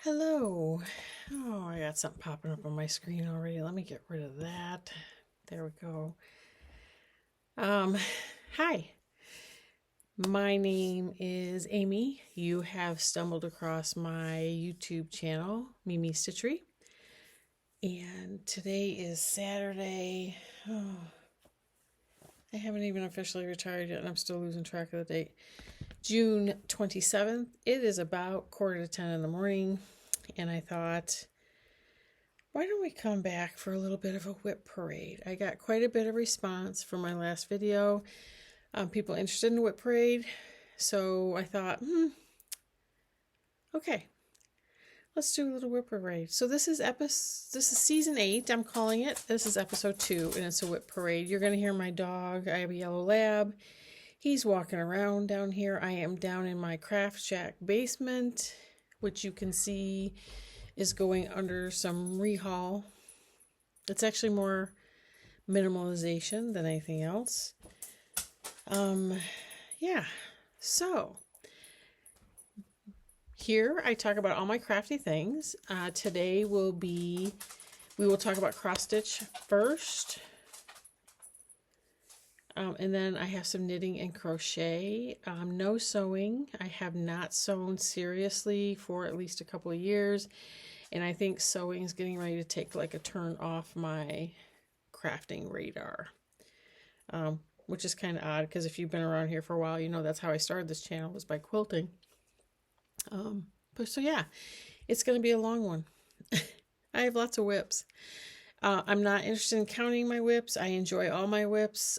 Hello. Oh, I got something popping up on my screen already. Let me get rid of that. There we go. Um, Hi. My name is Amy. You have stumbled across my YouTube channel, Mimi Stitchery. And today is Saturday. Oh, I haven't even officially retired yet, and I'm still losing track of the date. June 27th. It is about 9:45 in the morning, and I thought, why don't we come back for a little bit of a WIP parade? I got quite a bit of response from my last video. People interested in the WIP parade. So I thought, okay, let's do a little WIP parade. So this is season 8. I'm calling it. This is episode 2, and it's a WIP parade. You're gonna hear my dog. I have a yellow lab. He's walking around down here. I am down in my craft shack basement, which you can see is going under some rehaul. It's actually more minimalization than anything else. Yeah. So here I talk about all my crafty things. Today we will talk about cross stitch first. And then I have some knitting and crochet. No sewing. I have not sewn seriously for at least a couple of years. And I think sewing is getting ready to take like a turn off my crafting radar. Which is kind of odd because if you've been around here for a while, you know that's how I started this channel, was by quilting. But so yeah, it's going to be a long one. I have lots of WIPs. I'm not interested in counting my WIPs. I enjoy all my WIPs.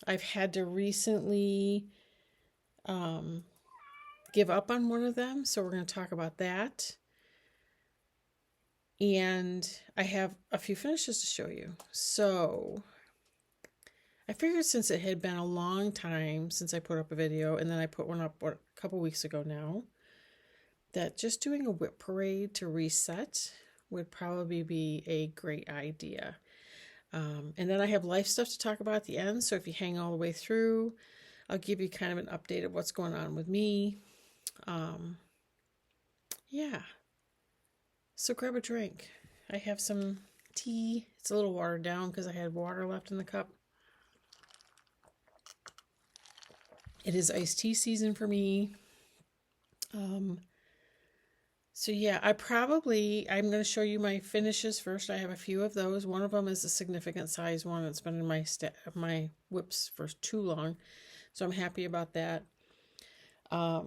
I've had to recently give up on one of them, so we're going to talk about that. And I have a few finishes to show you. So I figured since it had been a long time since I put up a video, and then I put one up a couple weeks ago now, that just doing a WIP parade to reset would probably be a great idea. And then I have life stuff to talk about at the end, so if you hang all the way through, I'll give you kind of an update of what's going on with me. Yeah. So grab a drink. I have some tea. It's a little watered down because I had water left in the cup. It is iced tea season for me. So yeah, I'm going to show you my finishes first. I have a few of those. One of them is a significant size one that's been in my WIPs for too long. So I'm happy about that. I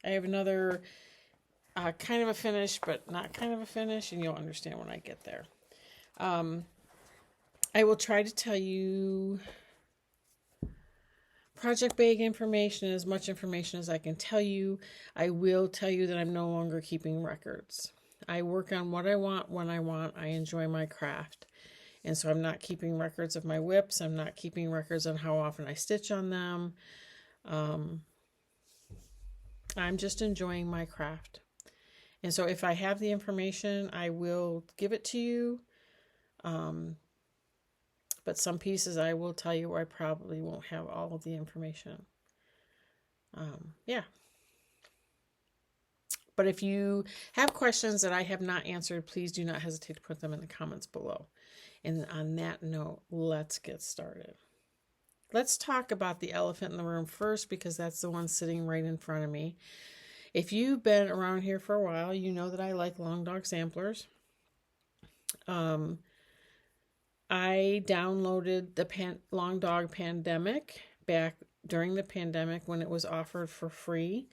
have another kind of a finish, but not kind of a finish, and you'll understand when I get there. I will try to tell you project bag information, as much information as I can tell you. I will tell you that I'm no longer keeping records. I work on what I want, when I want. I enjoy my craft. And so I'm not keeping records of my WIPs. I'm not keeping records on how often I stitch on them. I'm just enjoying my craft. And so if I have the information, I will give it to you. But some pieces I will tell you I probably won't have all of the information. Yeah. But if you have questions that I have not answered, please do not hesitate to put them in the comments below. And on that note, let's get started. Let's talk about the elephant in the room first, because that's the one sitting right in front of me. If you've been around here for a while, you know that I like long dog samplers. I downloaded the Long Dog Pandemic back during the pandemic when it was offered for free.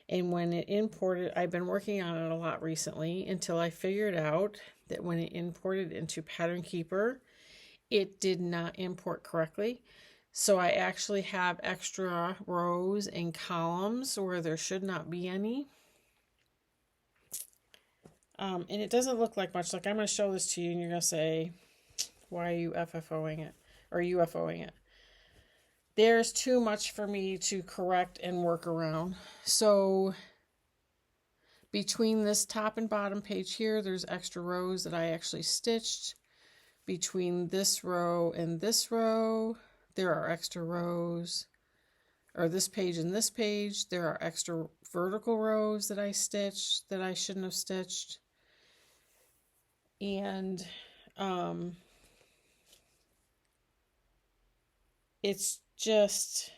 And when it imported, I've been working on it a lot recently until I figured out that when it imported into Pattern Keeper, it did not import correctly. So I actually have extra rows and columns where there should not be any. And it doesn't look like much. Like, I'm going to show this to you and you're going to say, why are you FFOing it or UFOing it? There's too much for me to correct and work around. So between this top and bottom page here, there's extra rows that I actually stitched. Between this row and this row, there are extra rows or this page and this page, there are extra vertical rows that I stitched that I shouldn't have stitched. And it's just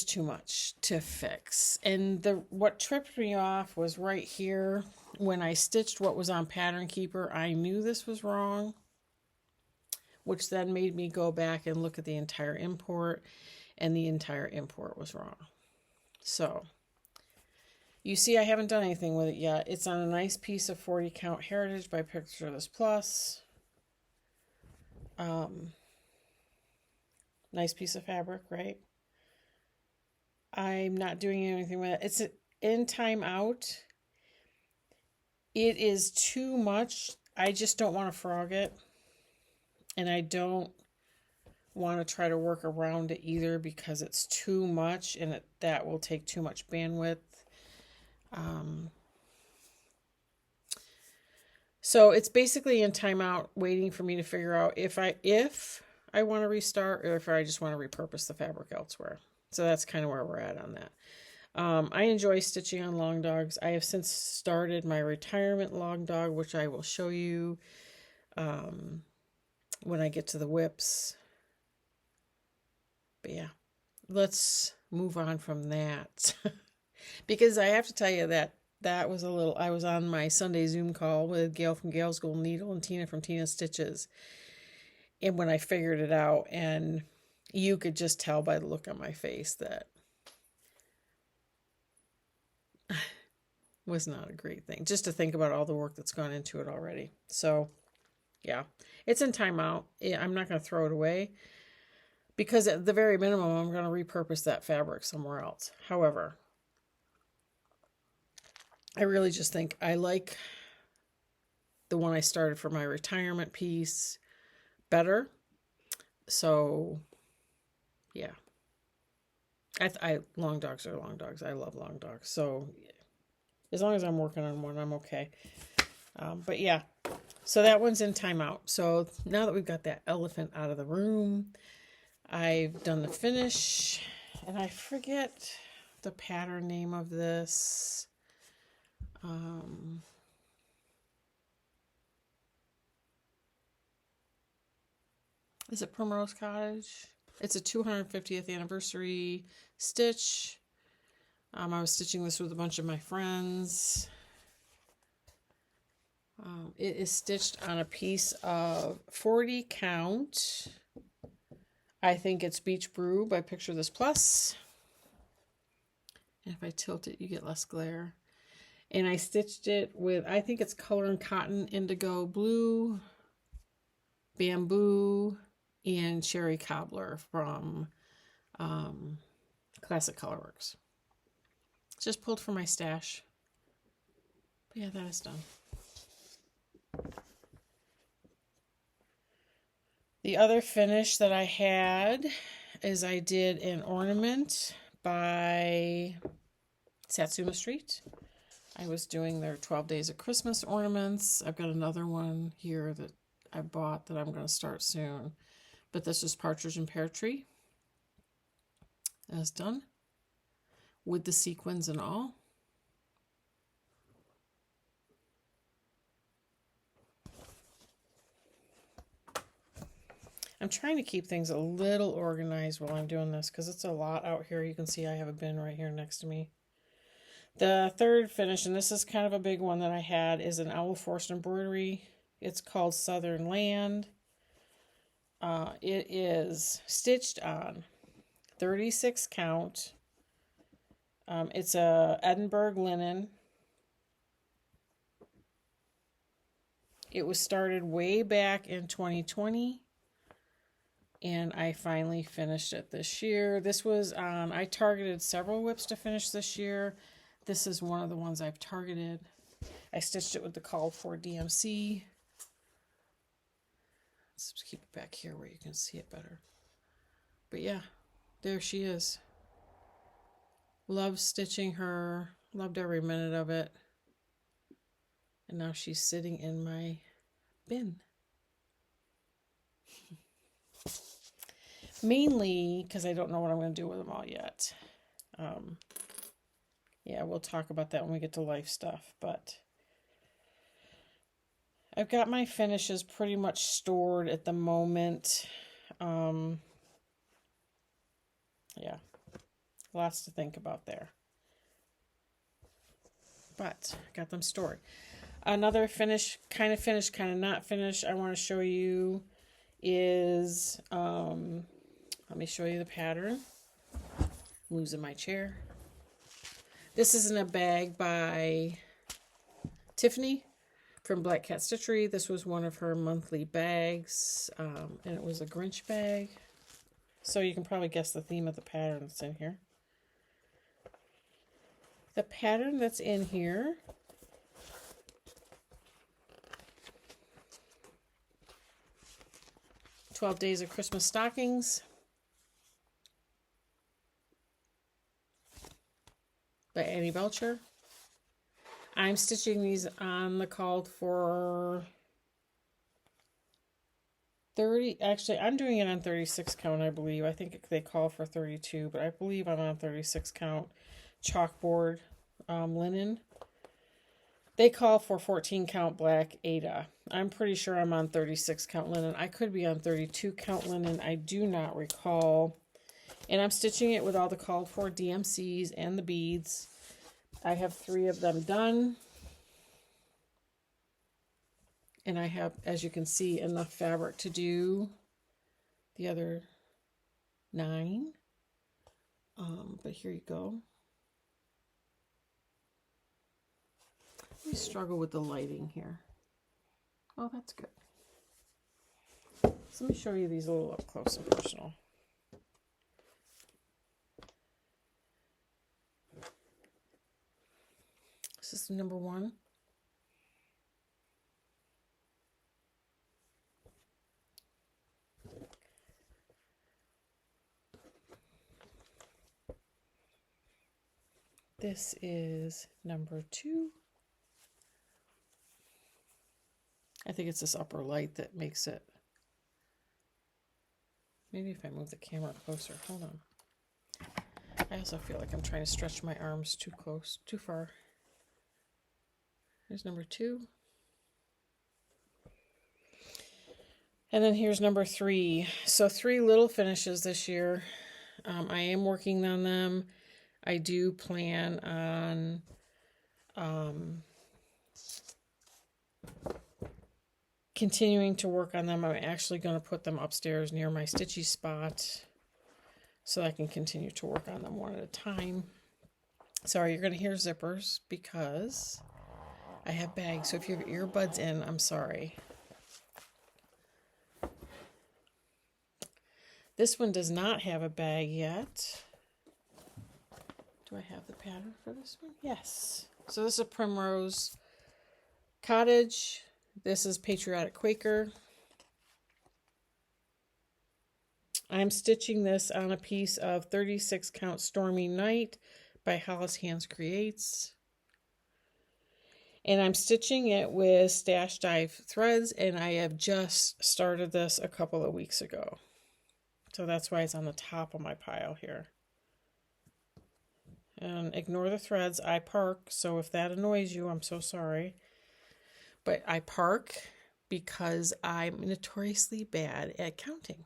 too much to fix. And what tripped me off was right here when I stitched what was on Pattern Keeper. I knew this was wrong, which then made me go back and look at the entire import, and the entire import was wrong. So you see, I haven't done anything with it yet. It's on a nice piece of 40 count Heritage by Picture This Plus. Nice piece of fabric, right? I'm not doing anything with it. It's in time out. It is too much. I just don't want to frog it. And I don't want to try to work around it either because it's too much and that will take too much bandwidth. So it's basically in timeout waiting for me to figure out if I want to restart or if I just want to repurpose the fabric elsewhere. So that's kind of where we're at on that. I enjoy stitching on long dogs. I have since started my retirement long dog, which I will show you when I get to the WIPs. But yeah, let's move on from that. Because I have to tell you that was I was on my Sunday Zoom call with Gail from Gail's Golden Needle and Tina from Tina's Stitches. And when I figured it out, and you could just tell by the look on my face that was not a great thing. Just to think about all the work that's gone into it already. So, yeah, it's in timeout. I'm not going to throw it away because at the very minimum, I'm going to repurpose that fabric somewhere else. However, I really just think I like the one I started for my retirement piece better. So, yeah. Long dogs are long dogs. I love long dogs. So, as long as I'm working on one, I'm okay. But yeah, so that one's in timeout. So now that we've got that elephant out of the room, I've done the finish, and I forget the pattern name of this. Is it Primrose Cottage? It's a 250th anniversary stitch. I was stitching this with a bunch of my friends. It is stitched on a piece of 40 count. I think it's Beach Brew by Picture This Plus. And if I tilt it, you get less glare. And I stitched it with, I think it's Color and Cotton, Indigo Blue, Bamboo, and Cherry Cobbler from Classic Colorworks. Just pulled from my stash. But yeah, that is done. The other finish that I had is I did an ornament by Satsuma Street. I was doing their 12 Days of Christmas ornaments. I've got another one here that I bought that I'm going to start soon. But this is Partridge and Pear Tree. That's done. With the sequins and all. I'm trying to keep things a little organized while I'm doing this because it's a lot out here. You can see I have a bin right here next to me. The third finish, and this is kind of a big one that I had, is an owl forced embroidery. It's called Southern Land. It is stitched on 36 count. It's a Edinburgh linen. It was started way back in 2020. And I finally finished it this year. This was, I targeted several WIPs to finish this year. This is one of the ones I've targeted. I stitched it with the called for DMC. Let's keep it back here where you can see it better. But yeah, there she is. Loved stitching her. Loved every minute of it. And now she's sitting in my bin. Mainly because I don't know what I'm going to do with them all yet. Yeah, we'll talk about that when we get to life stuff, but I've got my finishes pretty much stored at the moment. Yeah, lots to think about there. But I got them stored. Another finish, kind of not finished, I want to show you is, let me show you the pattern. I'm losing my chair. This is in a bag by Tiffany from Black Cat Stitchery. This was one of her monthly bags, and it was a Grinch bag. So you can probably guess the theme of the pattern that's in here. The pattern that's in here "12 Days of Christmas Stockings" by Annie Belcher. I'm stitching these on the called for 30. Actually, I'm doing it on 36 count, I believe. I think they call for 32, but I believe I'm on 36 count chalkboard linen. They call for 14 count black Ada. I'm pretty sure I'm on 36 count linen. I could be on 32 count linen. I do not recall. And I'm stitching it with all the called for DMCs and the beads. I have 3 of them done. And I have, as you can see, enough fabric to do the other 9. But here you go. We struggle with the lighting here. Oh, that's good. So let me show you these a little up close and personal. This is number 1. This is number 2. I think it's this upper light that makes it. Maybe if I move the camera closer. Hold on. I also feel like I'm trying to stretch my arms too close, too far. Here's number 2. And then here's number 3. So 3 little finishes this year. I am working on them. I do plan on continuing to work on them. I'm actually going to put them upstairs near my stitchy spot so I can continue to work on them one at a time. Sorry, you're going to hear zippers because I have bags. So if you have earbuds in, I'm sorry. This one does not have a bag yet. Do I have the pattern for this one? Yes. So this is a Primrose Cottage. This is Patriotic Quaker. I'm stitching this on a piece of 36 count Stormy Night by Hollis Hands Creates. And I'm stitching it with Stash Dive threads, and I have just started this a couple of weeks ago. So that's why it's on the top of my pile here. And ignore the threads. I park, so if that annoys you, I'm so sorry. But I park because I'm notoriously bad at counting.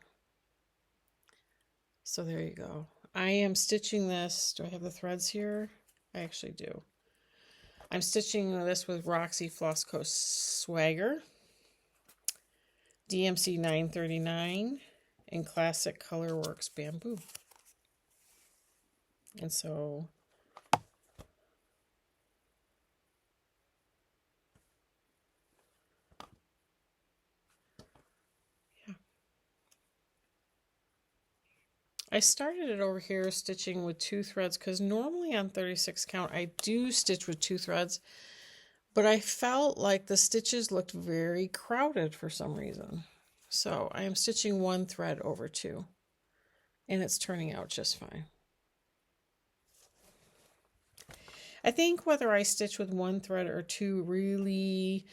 So there you go. I am stitching this. Do I have the threads here? I actually do. I'm stitching this with Roxy Floss Coast Swagger, DMC 939, and Classic Colorworks Bamboo. And so I started it over here stitching with 2 threads because normally on 36 count I do stitch with 2 threads, but I felt like the stitches looked very crowded for some reason. So I am stitching 1 thread over 2, and it's turning out just fine. I think whether I stitch with 1 thread or 2 really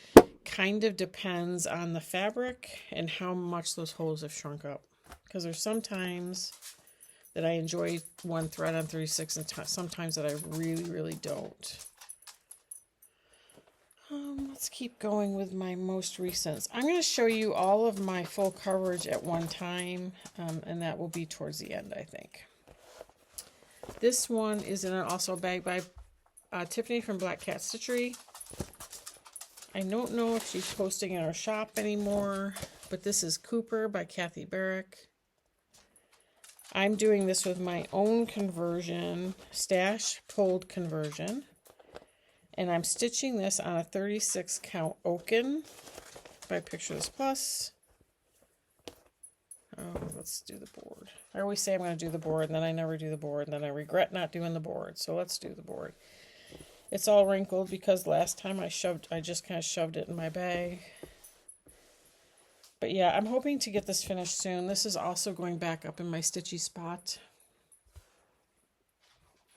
kind of depends on the fabric and how much those holes have shrunk up. because there's sometimes that I enjoy one thread on 36 and sometimes that I really, really don't. Let's keep going with my most recents. I'm going to show you all of my full coverage at one time, and that will be towards the end, I think. This one is in also a bag by Tiffany from Black Cat Stitchery. I don't know if she's posting in her shop anymore, but this is Cooper by Kathy Barrick. I'm doing this with my own conversion, stash fold conversion. And I'm stitching this on a 36 count Oaken by Pictures Plus. Oh, let's do the board. I always say I'm going to do the board, and then I never do the board, and then I regret not doing the board. So let's do the board. It's all wrinkled because last time I just kind of shoved it in my bag. But yeah, I'm hoping to get this finished soon. This is also going back up in my stitchy spot.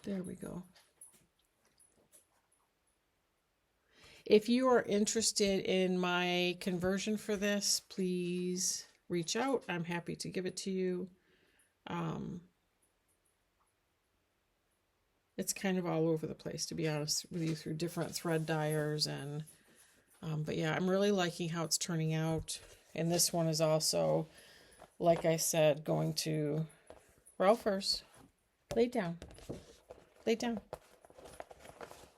There we go. If you are interested in my conversion for this, please reach out. I'm happy to give it to you. It's kind of all over the place, to be honest with you, through different thread dyers. And but yeah, I'm really liking how it's turning out. And this one is also, like I said, going to Ralphers. Lay down. Lay down.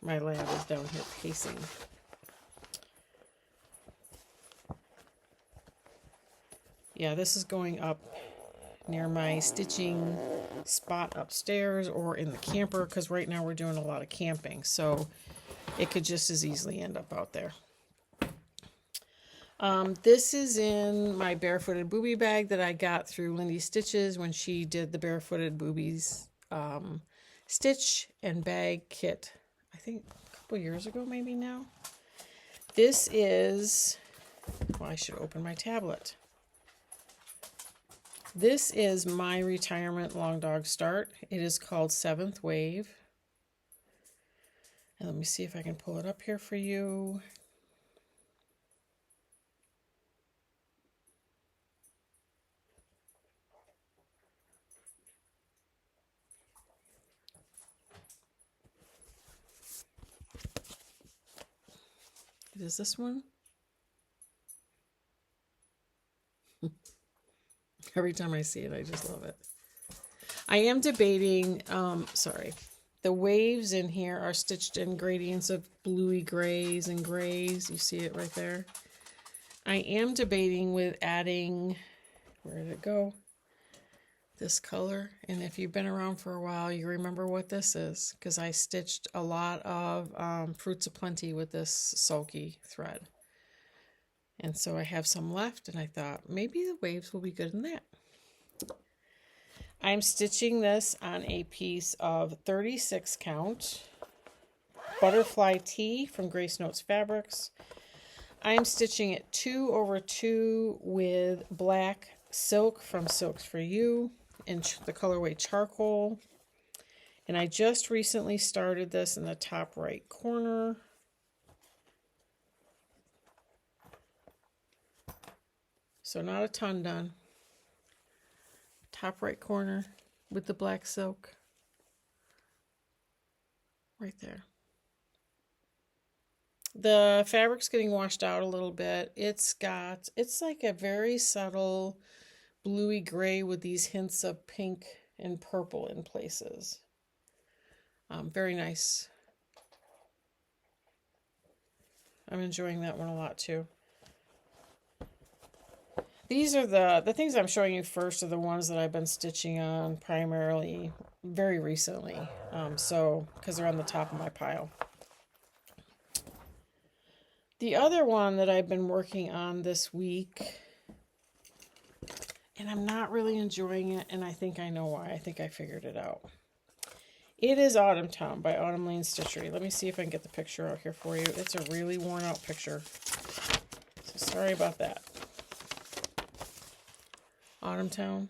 My lab is down here pacing. Yeah, this is going up near my stitching spot upstairs or in the camper, because right now we're doing a lot of camping, so it could just as easily end up out there. This is in my barefooted booby bag that I got through Lindy Stitches when she did the barefooted boobies stitch and bag kit, I think a couple years ago maybe now. This is, well, I should open my tablet. This is my retirement long dog start. It is called 7th Wave. And let me see if I can pull it up here for you. It is this one. Every time I see it, I just love it. I am debating, the waves in here are stitched in gradients of bluey grays and grays. You see it right there. I am debating with adding, where did it go? This color. And if you've been around for a while, you remember what this is, because I stitched a lot of Fruits of Plenty with this sulky thread. And so I have some left, and I thought maybe the waves will be good in that. I'm stitching this on a piece of 36 count Butterfly Tee from Grace Notes Fabrics. I'm stitching it 2/2 with black silk from Silks for You in the colorway Charcoal. And I just recently started this in the top right corner. So not a ton done. Top right corner with the black silk. Right there. The fabric's getting washed out a little bit. It's like a very subtle bluey gray with these hints of pink and purple in places. Very nice. I'm enjoying that one a lot too. These are the things I'm showing you first are the ones that I've been stitching on primarily very recently. Because they're on the top of my pile. The other one that I've been working on this week, and I'm not really enjoying it, and I think I know why. I think I figured it out. It is Autumn Town by Autumn Lane Stitchery. Let me see if I can get the picture out here for you. It's a really worn out picture. So sorry about that. Autumn Town.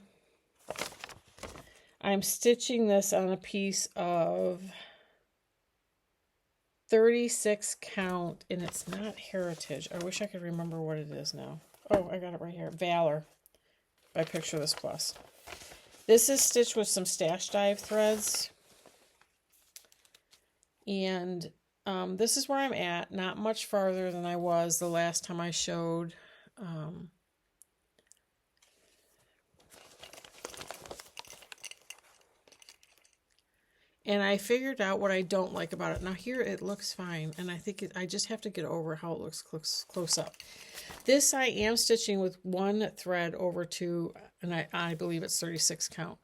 I'm stitching this on a piece of 36 count, and it's not Heritage. I wish I could remember what it is now. Oh, I got it right here. Valor. by Picture This Plus. This is stitched with some Stash Dive threads. And this is where I'm at. Not much farther than I was the last time I showed. And I figured out what I don't like about it. Now here it looks fine. And I think I just have to get over how it looks close up. This I am stitching with one thread over to, and I believe it's 36 count.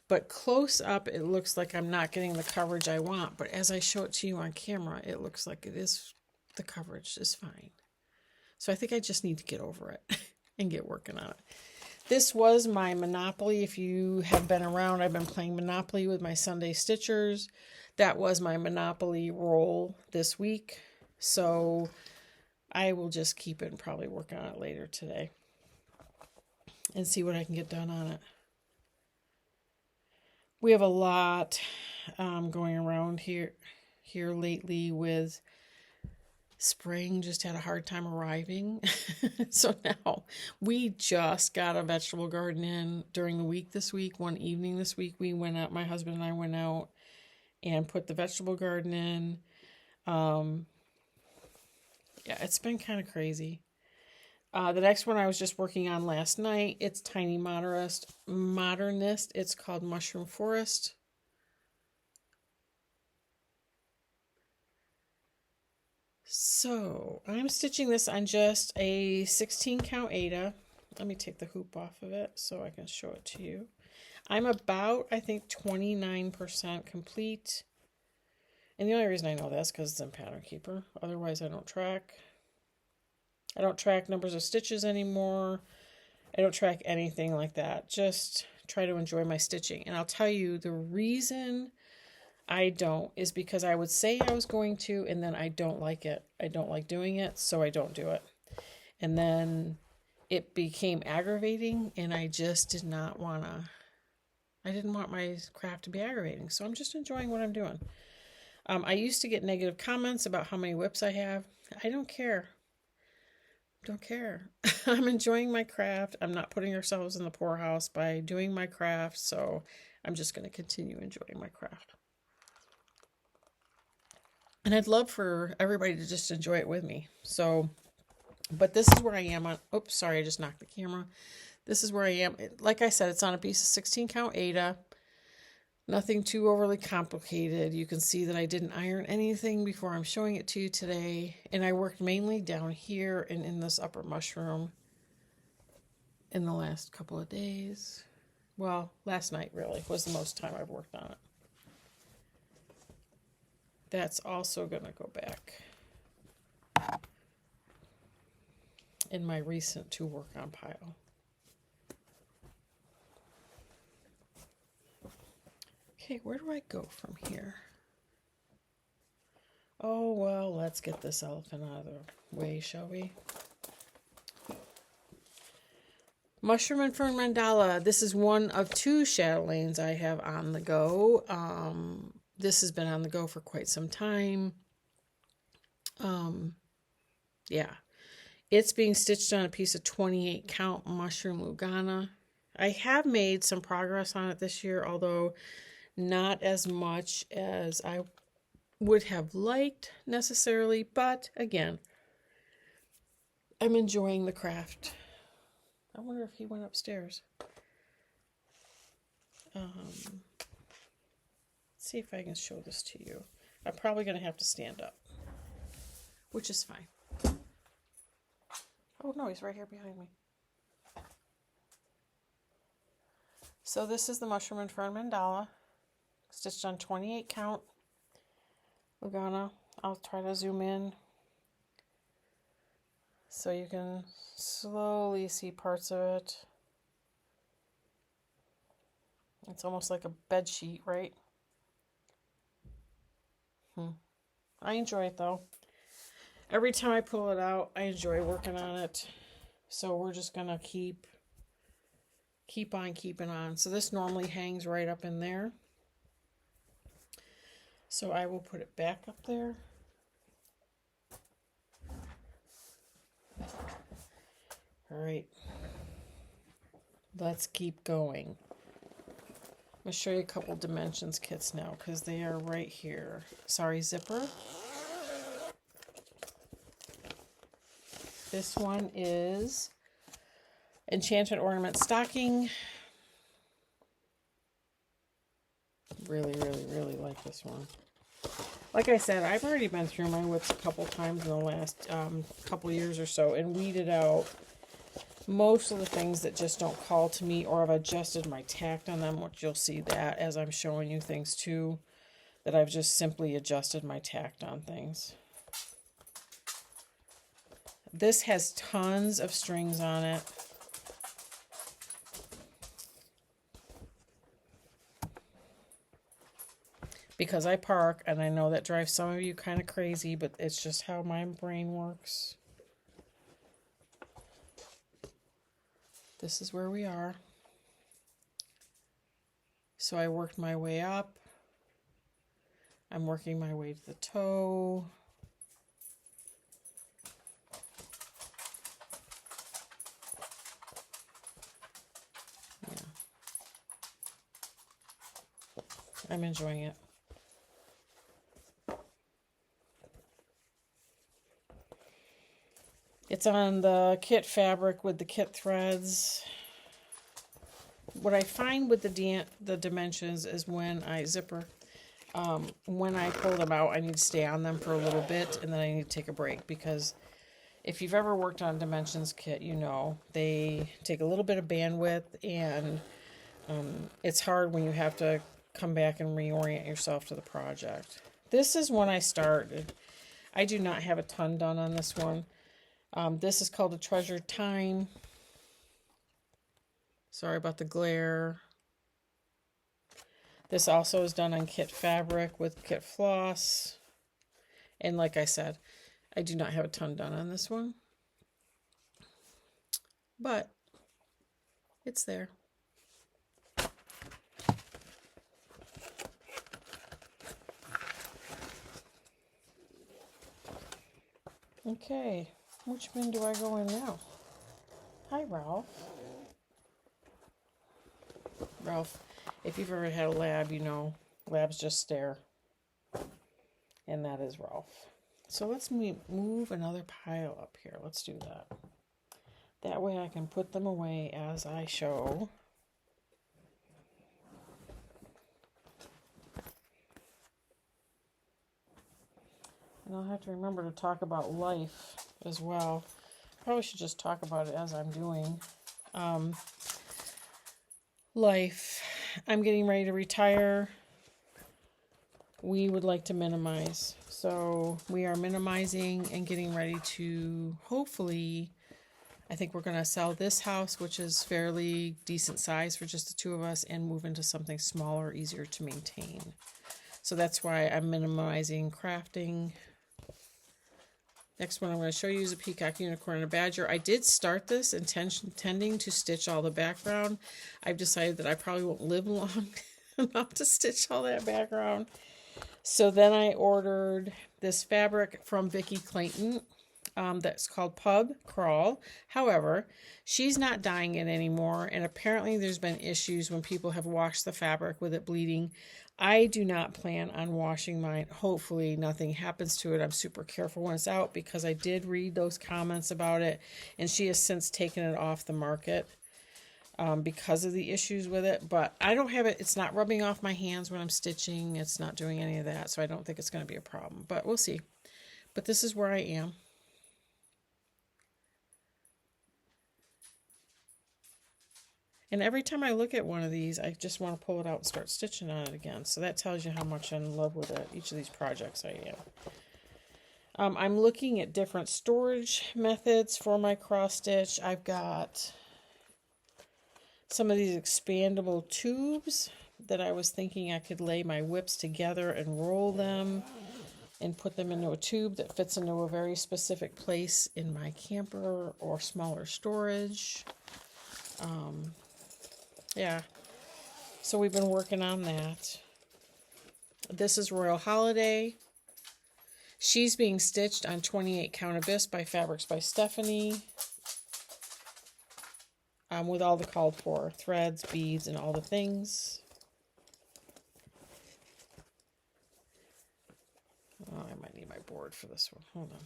But close up, it looks like I'm not getting the coverage I want. But as I show it to you on camera, it looks like it is, the coverage is fine. So I think I just need to get over it and get working on it. This was my Monopoly. If you have been around, I've been playing Monopoly with my Sunday Stitchers. That was my Monopoly roll this week. So I will just keep it and probably work on it later today and see what I can get done on it. We have a lot going around here lately with spring. Just had a hard time arriving. So now we just got a vegetable garden in during the week this week. One evening this week we went out, my husband and I went out and put the vegetable garden in. Yeah, it's been kind of crazy. The next one I was just working on last night, it's Tiny Modernist. It's called Mushroom Forest. So I'm stitching this on just a 16 count Aida. Let me take the hoop off of it so I can show it to you. I'm about, I think, 29% complete. And the only reason I know that's because it's in Pattern Keeper. Otherwise, I don't track. I don't track numbers of stitches anymore. I don't track anything like that. Just try to enjoy my stitching. And I'll tell you, the reason I don't is because I would say I was going to, and then I don't like it. I don't like doing it, so I don't do it. And then it became aggravating, and I just did not want to. I didn't want my craft to be aggravating, so I'm just enjoying what I'm doing. I used to get negative comments about how many WIPs I have. I don't care. Don't care. I'm enjoying my craft. I'm not putting ourselves in the poorhouse by doing my craft, so I'm just going to continue enjoying my craft. And I'd love for everybody to just enjoy it with me. So, but this is where I am on, oops, sorry, I just knocked the camera. This is where I am. Like I said, it's on a piece of 16 count Aida. Nothing too overly complicated. You can see that I didn't iron anything before I'm showing it to you today. And I worked mainly down here and in this upper mushroom in the last couple of days. Well, last night really was the most time I've worked on it. That's also going to go back in my recent to work on pile. Okay, where do I go from here? Oh, well, let's get this elephant out of the way, shall we? Mushroom and Fern Mandala. This is one of two chatelaines I have on the go. This has been on the go for quite some time. Yeah. It's being stitched on a piece of 28 count Mushroom Lugana. I have made some progress on it this year, although not as much as I would have liked necessarily, but again, I'm enjoying the craft. I wonder if he went upstairs. Let's see if I can show this to you. I'm probably going to have to stand up, which is fine. Oh no, he's right here behind me. So this is the Mushroom and Fern Mandala, stitched on 28 count Lugana. I'll try to zoom in so you can slowly see parts of it. It's almost like a bed sheet, right? I enjoy it though. Every time I pull it out, I enjoy working on it. So we're just gonna keep on keeping on. So this normally hangs right up in there. So I will put it back up there. All right. let's keep going. I'm going to show you a couple dimensions kits now because they are right here. Sorry, zipper. This one is Enchantment Ornament Stocking. Really, really, really like this one. Like I said, I've already been through my WIPs a couple times in the last couple years or so and weeded out most of the things that just don't call to me, or I've adjusted my tact on them, which you'll see that as I'm showing you things too, that I've just simply adjusted my tact on things. This has tons of strings on it. Because I park, and I know that drives some of you kind of crazy, but it's just how my brain works. This is where we are. So I worked my way up. I'm working my way to the toe. Yeah. I'm enjoying it. It's on the kit fabric with the kit threads. What I find with the dimensions is when I when I pull them out, I need to stay on them for a little bit, and then I need to take a break, because if you've ever worked on a dimensions kit, you know they take a little bit of bandwidth, and it's hard when you have to come back and reorient yourself to the project. This is when I started. I do not have a ton done on this one. This is called A Treasured Time. Sorry about the glare. This also is done on kit fabric with kit floss. And like I said, I do not have a ton done on this one. But it's there. Okay. Which bin do I go in now? Hi, Ralph. Ralph, if you've ever had a lab, you know labs just stare. And that is Ralph. So let's move another pile up here. Let's do that. That way I can put them away as I show. And I'll have to remember to talk about life as well. Probably should just talk about it as I'm doing. Life. I'm getting ready to retire. We would like to minimize. So we are minimizing and getting ready to, hopefully, I think we're going to sell this house, which is fairly decent size for just the two of us, and move into something smaller, easier to maintain. So that's why I'm minimizing crafting. Next one I'm going to show you is a peacock, unicorn, and a badger. I did start this intending to stitch all the background. I've decided that I probably won't live long enough to stitch all that background. So then I ordered this fabric from Vicki Clayton that's called Pub Crawl. However, she's not dyeing it anymore, and apparently there's been issues when people have washed the fabric with it bleeding. I do not plan on washing mine. Hopefully nothing happens to it. I'm super careful when it's out, because I did read those comments about it, and she has since taken it off the market because of the issues with it. But I don't have it. It's not rubbing off my hands when I'm stitching. It's not doing any of that, so I don't think it's going to be a problem. But we'll see. But this is where I am. And every time I look at one of these, I just want to pull it out and start stitching on it again. So that tells you how much I'm in love with it, each of these projects I am. I'm looking at different storage methods for my cross stitch. I've got some of these expandable tubes that I was thinking I could lay my WIPs together and roll them and put them into a tube that fits into a very specific place in my camper or smaller storage. Yeah, so we've been working on that. This is Royal Holiday. She's being stitched on 28 Count Abyss by Fabrics by Stephanie. with all the called for threads, beads, and all the things. Oh, I might need my board for this one. Hold on.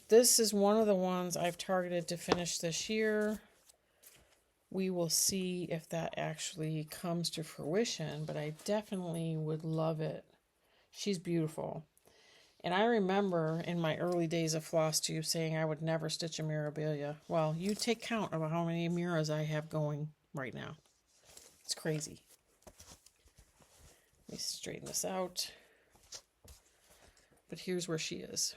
This is one of the ones I've targeted to finish this year. We will see if that actually comes to fruition, but I definitely would love it. She's beautiful. And I remember in my early days of floss tube saying I would never stitch a mirabilia. Well, you take count of how many miras I have going right now. It's crazy. Let me straighten this out. But here's where she is.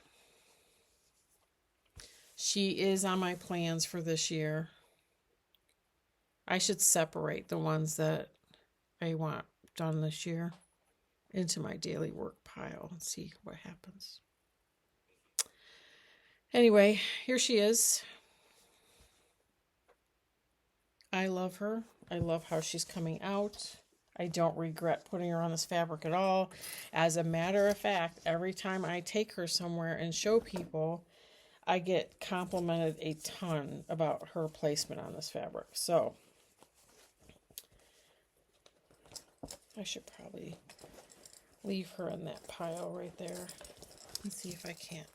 She is on my plans for this year. I should separate the ones that I want done this year into my daily work pile and see what happens. Anyway, here she is. I love her. I love how she's coming out. I don't regret putting her on this fabric at all. As a matter of fact, every time I take her somewhere and show people, I get complimented a ton about her placement on this fabric. So I should probably leave her in that pile right there. Let's see if I can't.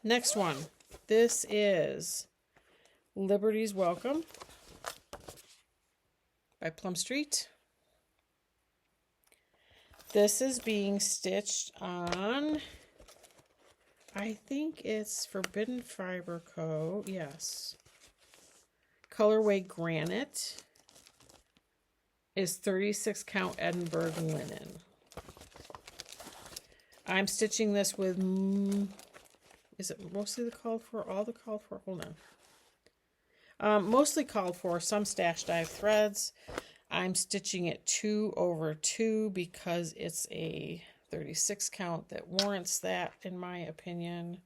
Next one. This is Liberty's Welcome by Plum Street. This is being stitched on, I think it's Forbidden Fiber Co. Yes. Colorway Granite is 36 count Edinburgh linen. I'm stitching this with, is it mostly the called for? All the called for? Hold on. Mostly called for, some stash dive threads. I'm stitching it 2/2 because it's a 36 count that warrants that, in my opinion.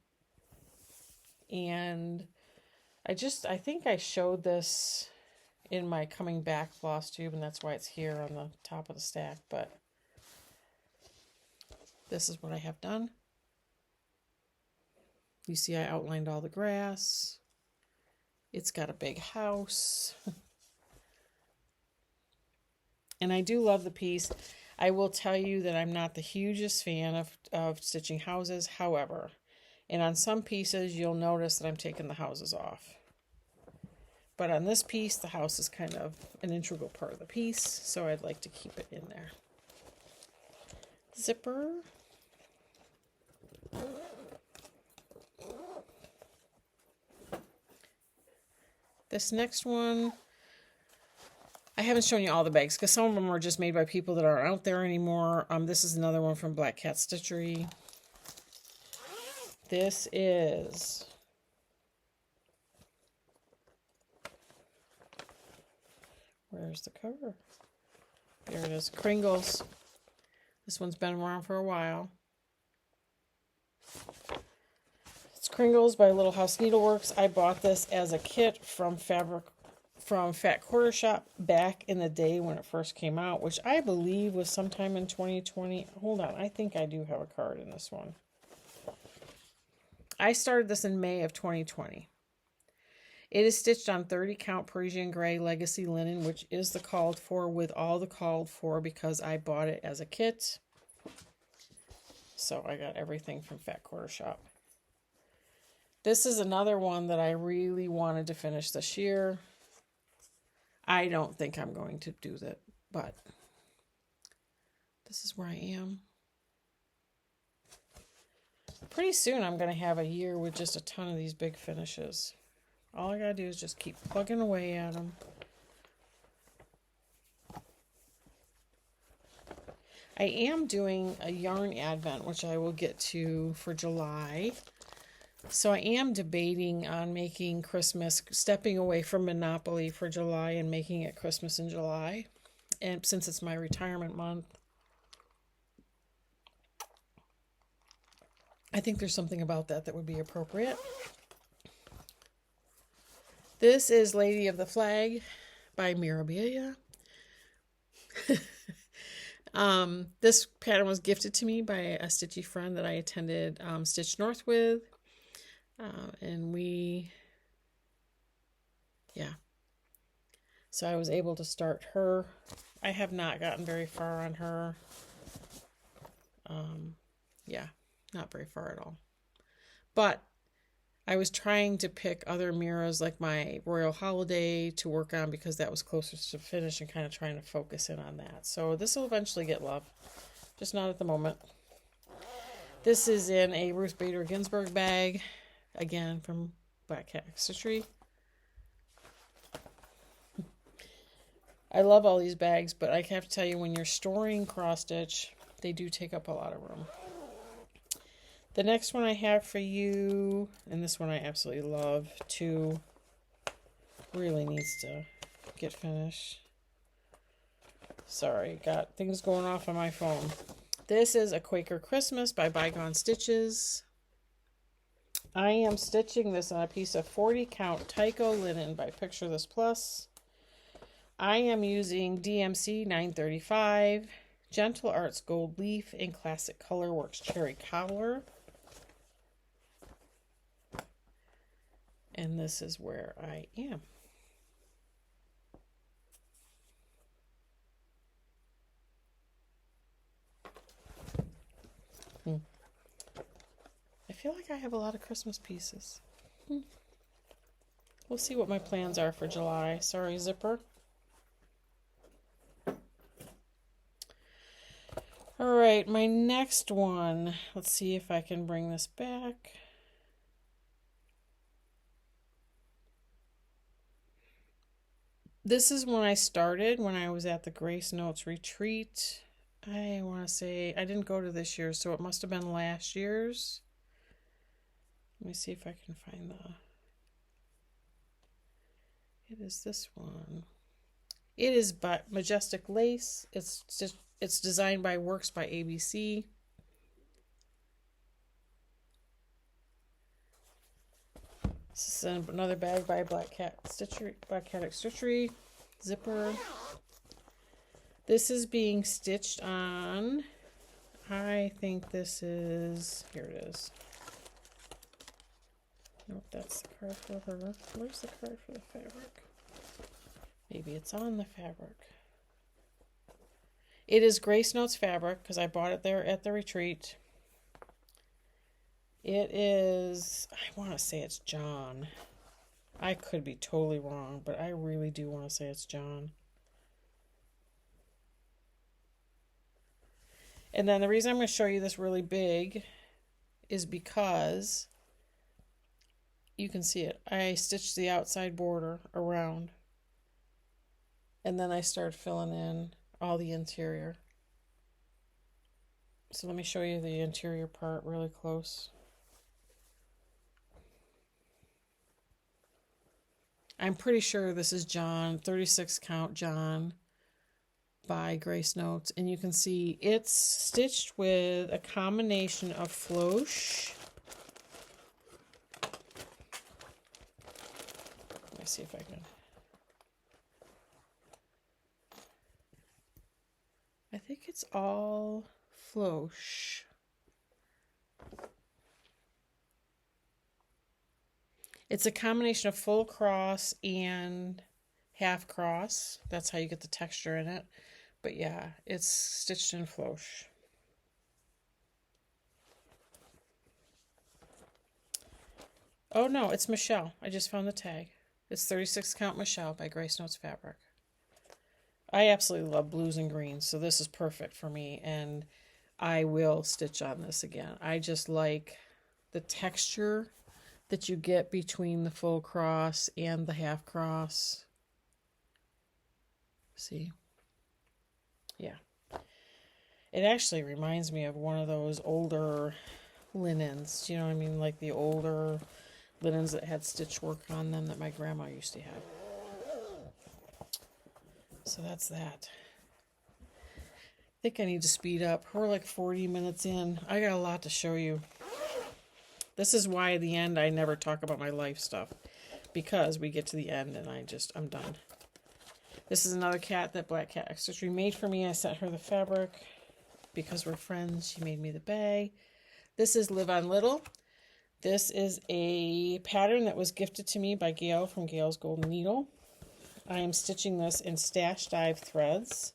And I think I showed this in my coming back floss tube, and that's why it's here on the top of the stack, but this is what I have done. You see I outlined all the grass. It's got a big house. And I do love the piece. I will tell you that I'm not the hugest fan of stitching houses. However, and on some pieces, you'll notice that I'm taking the houses off. But on this piece, the house is kind of an integral part of the piece, so I'd like to keep it in there. Zipper. This next one, I haven't shown you all the bags because some of them are just made by people that aren't out there anymore. This is another one from Black Cat Stitchery. This is where's the cover? There it is. Kringles. This one's been around for a while. It's Kringles by Little House Needleworks. I bought this as a kit from Fat Quarter Shop back in the day when it first came out, which I believe was sometime in 2020. Hold on, I think I do have a card in this one. I started this in May of 2020. It is stitched on 30 count Parisian Gray Legacy Linen, which is the called for with all the called for because I bought it as a kit. So I got everything from Fat Quarter Shop. This is another one that I really wanted to finish this year. I don't think I'm going to do that, but this is where I am. Pretty soon I'm going to have a year with just a ton of these big finishes. All I got to do is just keep plugging away at them. I am doing a yarn advent, which I will get to for July. So I am debating on making Christmas, stepping away from Monopoly for July and making it Christmas in July. And since it's my retirement month, I think there's something about that would be appropriate. This is Lady of the Flag by Mirabilia. This pattern was gifted to me by a stitchy friend that I attended Stitch North with. And yeah. So I was able to start her. I have not gotten very far on her. Yeah, not very far at all. But I was trying to pick other mirrors like my Royal Holiday to work on because that was closest to finish and kind of trying to focus in on that. So this will eventually get love, just not at the moment. This is in a Ruth Bader Ginsburg bag, again from Black Cat Accessory. I love all these bags, but I have to tell you, when you're storing cross stitch, they do take up a lot of room. The next one I have for you, and this one I absolutely love too, really needs to get finished. Sorry, got things going off on my phone. This is a Quaker Christmas by Bygone Stitches. I am stitching this on a piece of 40 count Tyco linen by Picture This Plus. I am using DMC 935, Gentle Arts Gold Leaf, and Classic Colorworks Cherry Cobbler. And this is where I am. I feel like I have a lot of Christmas pieces. We'll see what my plans are for July. Sorry, zipper. All right, my next one. Let's see if I can bring this back. This is when I started, when I was at the Grace Notes retreat. I want to say, I didn't go to this year, so it must have been last year's. Let me see if I can find it is this one. It is by Majestic Lace. It's designed by Works by ABC. This is another bag by Black Cat Stitchery. Zipper. This is being stitched on, I think this is, here it is. Nope, that's the card for her. Where's the card for the fabric? Maybe it's on the fabric. It is Grace Notes fabric because I bought it there at the retreat. It is, I want to say it's John. I could be totally wrong, but I really do want to say it's John. And then the reason I'm going to show you this really big is because you can see it. I stitched the outside border around, and then I started filling in all the interior. So let me show you the interior part really close. I'm pretty sure this is John, 36 count John by Grace Notes. And you can see it's stitched with a combination of floche. Let me see if I can. I think it's all floche. It's a combination of full cross and half cross. That's how you get the texture in it. But yeah, it's stitched in floche. Oh no, it's Michelle. I just found the tag. It's 36 count Michelle by Grace Notes Fabric. I absolutely love blues and greens, so this is perfect for me, and I will stitch on this again. I just like the texture that you get between the full cross and the half cross. See? Yeah. It actually reminds me of one of those older linens. Do you know what I mean? Like the older linens that had stitch work on them that my grandma used to have. So that's that. I think I need to speed up. We're like 40 minutes in. I got a lot to show you. This is why at the end I never talk about my life stuff, because we get to the end and I'm done. This is another cat that Black Cat Accessory made for me. I sent her the fabric because we're friends. She made me the bag. This is Live on Little This is a pattern that was gifted to me by Gail from Gail's Golden Needle. I am stitching this in Stash Dive threads.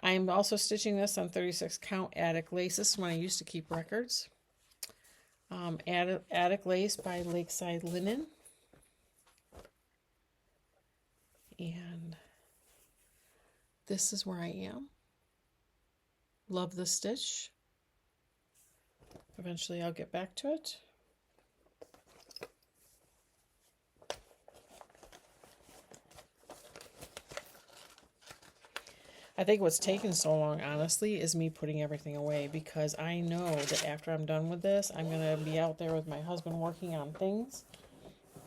I am also stitching this on 36 count Attic lace. This is when I used to keep records. Attic lace by Lakeside Linen. And this is where I am. Love the stitch. Eventually I'll get back to it. I think what's taken so long, honestly, is me putting everything away, because I know that after I'm done with this, I'm going to be out there with my husband working on things,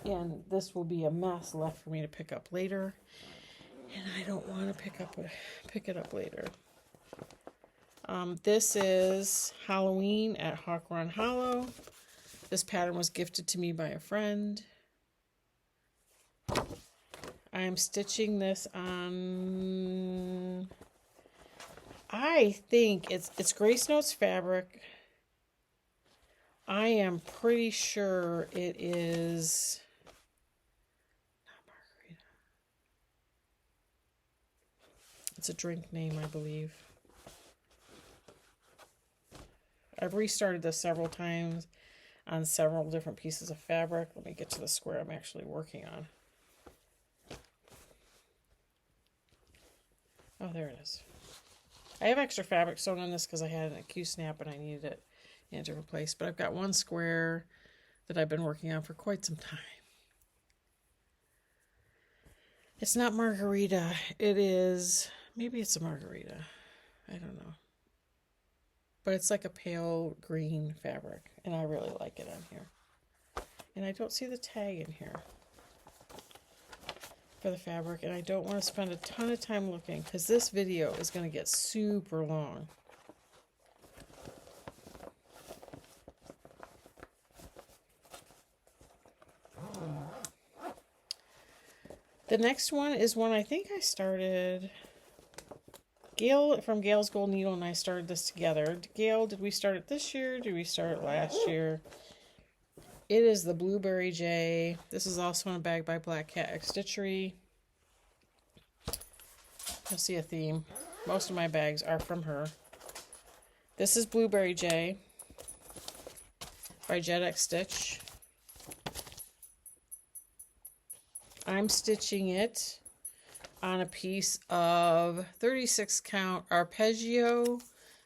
and this will be a mess left for me to pick up later, and I don't want to pick it up later. This is Halloween at Hawk Run Hollow. This pattern was gifted to me by a friend. I am stitching this on, I think it's Grace Notes fabric. I am pretty sure it is not Margarita. It's a drink name, I believe. I've restarted this several times on several different pieces of fabric. Let me get to the square I'm actually working on. Oh, there it is. I have extra fabric sewn on this because I had a Q-snap and I needed it in a different place. But I've got one square that I've been working on for quite some time. It's not Margarita. It is, maybe it's a Margarita. I don't know. But it's like a pale green fabric, and I really like it on here. And I don't see the tag in here for the fabric, and I don't want to spend a ton of time looking because this video is going to get super long. The next one is one I think I started. Gail from Gail's Gold Needle and I started this together. Gail, did we start it this year? Did we start it last year? It is the Blueberry J. This is also in a bag by Black Cat X Stitchery. You'll see a theme. Most of my bags are from her. This is Blueberry J by Jet X Stitch. I'm stitching it on a piece of 36 count arpeggio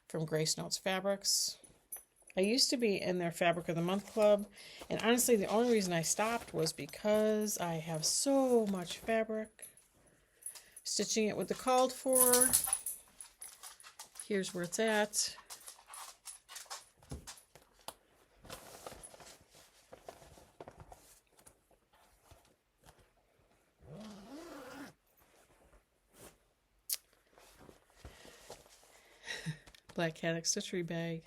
from Grace Notes Fabrics. I used to be in their Fabric of the Month club, and honestly the only reason I stopped was because I have so much fabric. Stitching it with the called for. Here's where it's at. Black Cat X Stitchery bag.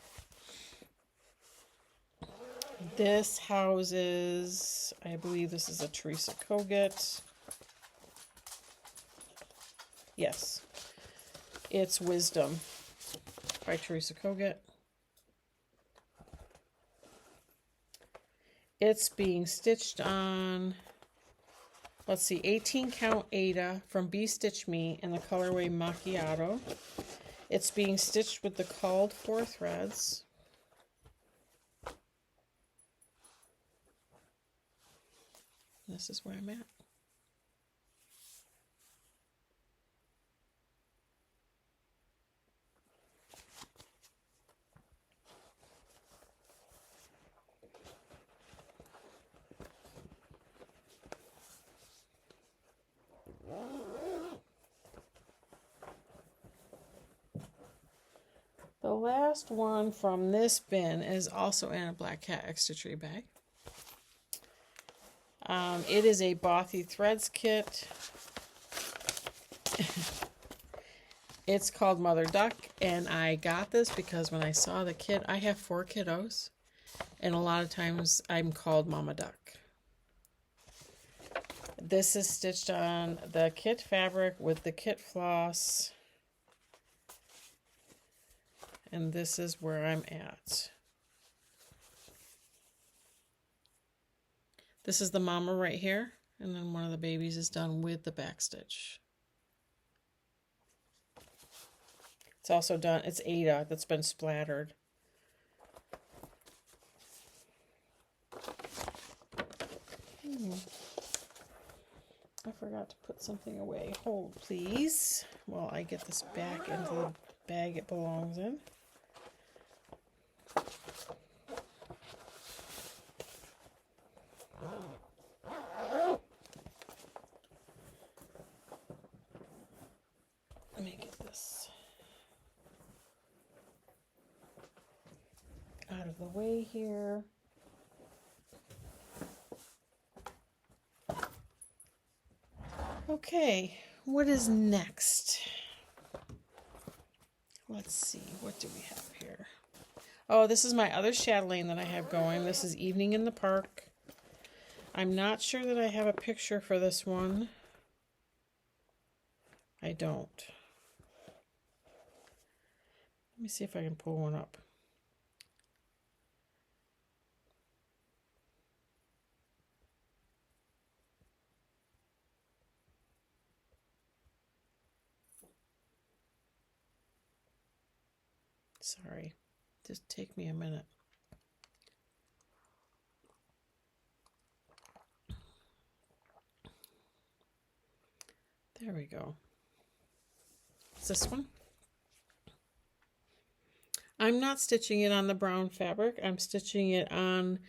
This houses, I believe this is a Teresa Kogut. Yes, it's Wisdom by Teresa Kogut. It's being stitched on, let's see, 18 count Ada from Bee Stitch Me in the colorway Macchiato. It's being stitched with the called for threads. This is where I'm at. The last one from this bin is also in a Black Cat X Stitchery bag. It is a Bothy Threads kit. It's called Mother Duck, and I got this because when I saw the kit, I have 4 kiddos, and a lot of times I'm called Mama Duck. This is stitched on the kit fabric with the kit floss. and this is where I'm at. This is the mama right here, and then one of the babies is done with the back stitch. It's also done, it's Ada that's been splattered. I forgot to put something away. Hold, please, while I get this back into the bag it belongs in. Let me get this out of the way here. Okay, what is next? Let's see, what do we have here? Oh, this is my other chatelaine that I have going. This is Evening in the Park. I'm not sure that I have a picture for this one. I don't. Let me see if I can pull one up. Sorry, just take me a minute. There we go. It's this one. I'm not stitching it on the brown fabric. I'm stitching it on,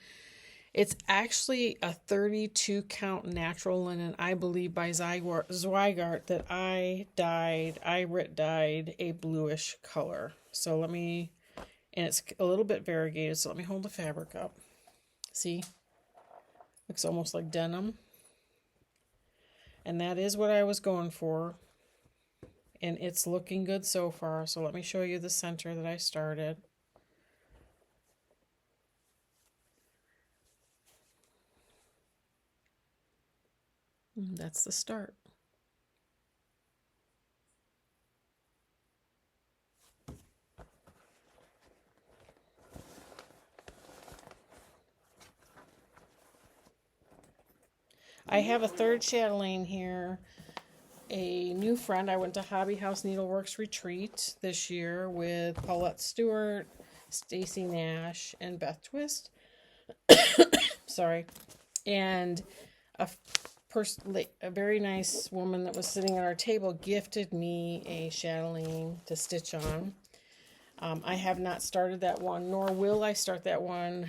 it's actually a 32 count natural linen, I believe by Zweigart, that I dyed a bluish color. So let me, and it's a little bit variegated, so let me hold the fabric up. See? Looks almost like denim. And that is what I was going for. And it's looking good so far. So let me show you the center that I started. And that's the start. I have a third chatelaine here, a new friend. I went to Hobby House Needleworks Retreat this year with Paulette Stewart, Stacy Nash, and Beth Twist. Sorry. And a very nice woman that was sitting at our table gifted me a chatelaine to stitch on. I have not started that one, nor will I start that one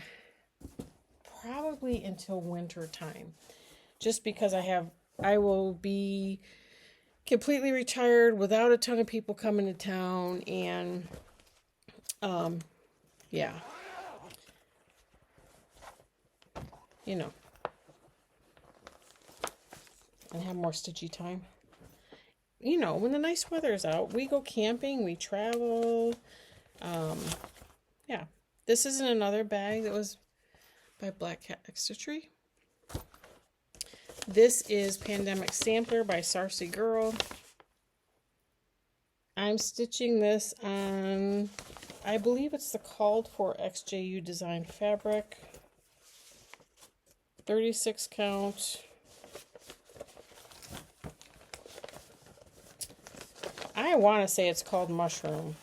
probably until winter time. Just because I will be completely retired without a ton of people coming to town, and yeah, you know, and have more stitchy time. You know, when the nice weather's out, we go camping, we travel. Yeah, this isn't another bag that was by Black Cat Stitchery. This is Pandemic Sampler by Sarcy Girl. I'm stitching this on, I believe it's the called for XJU designed fabric. 36 count. I want to say it's called Mushroom.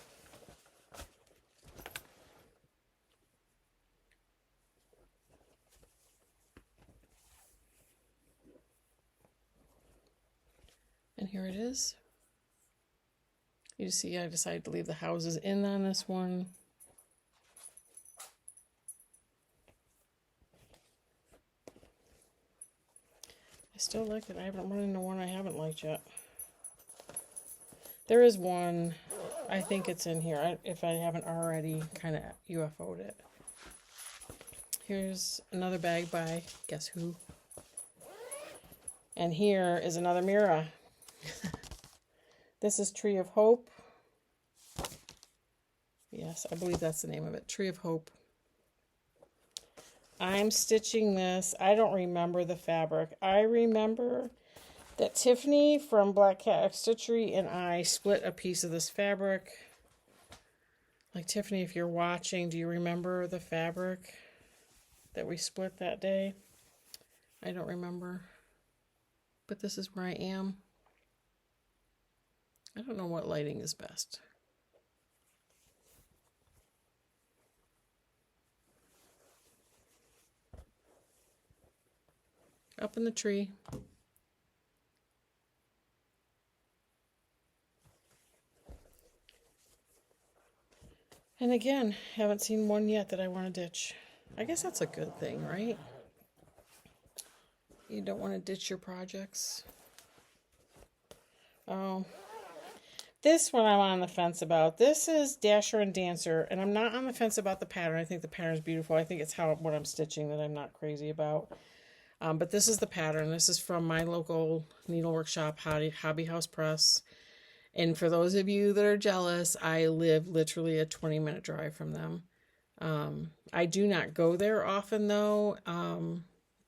And here it is. You see, I decided to leave the houses in on this one. I still like it. I haven't run into one I haven't liked yet. There is one, I think it's in here, if I haven't already kind of UFO'd it. Here's another bag by guess who. And here is another Mira. This is Tree of Hope. Yes, I believe that's the name of it. Tree of Hope. I'm stitching this. I don't remember the fabric. I remember that Tiffany from Black Cat Stitchery and I split a piece of this fabric Like Tiffany, if you're watching, do you remember the fabric that we split that day? I don't remember. But this is where I am. I don't know what lighting is best. Up in the tree. And again, haven't seen one yet that I want to ditch. I guess that's a good thing, right? You don't want to ditch your projects. Oh, this one I'm on the fence about. This is Dasher and Dancer, and I'm not on the fence about the pattern. I think the pattern is beautiful. I think it's what I'm stitching that I'm not crazy about. But this is the pattern. This is from my local needlework shop, Hobby House Press. And for those of you that are jealous, I live literally a 20-minute drive from them. I do not go there often, though,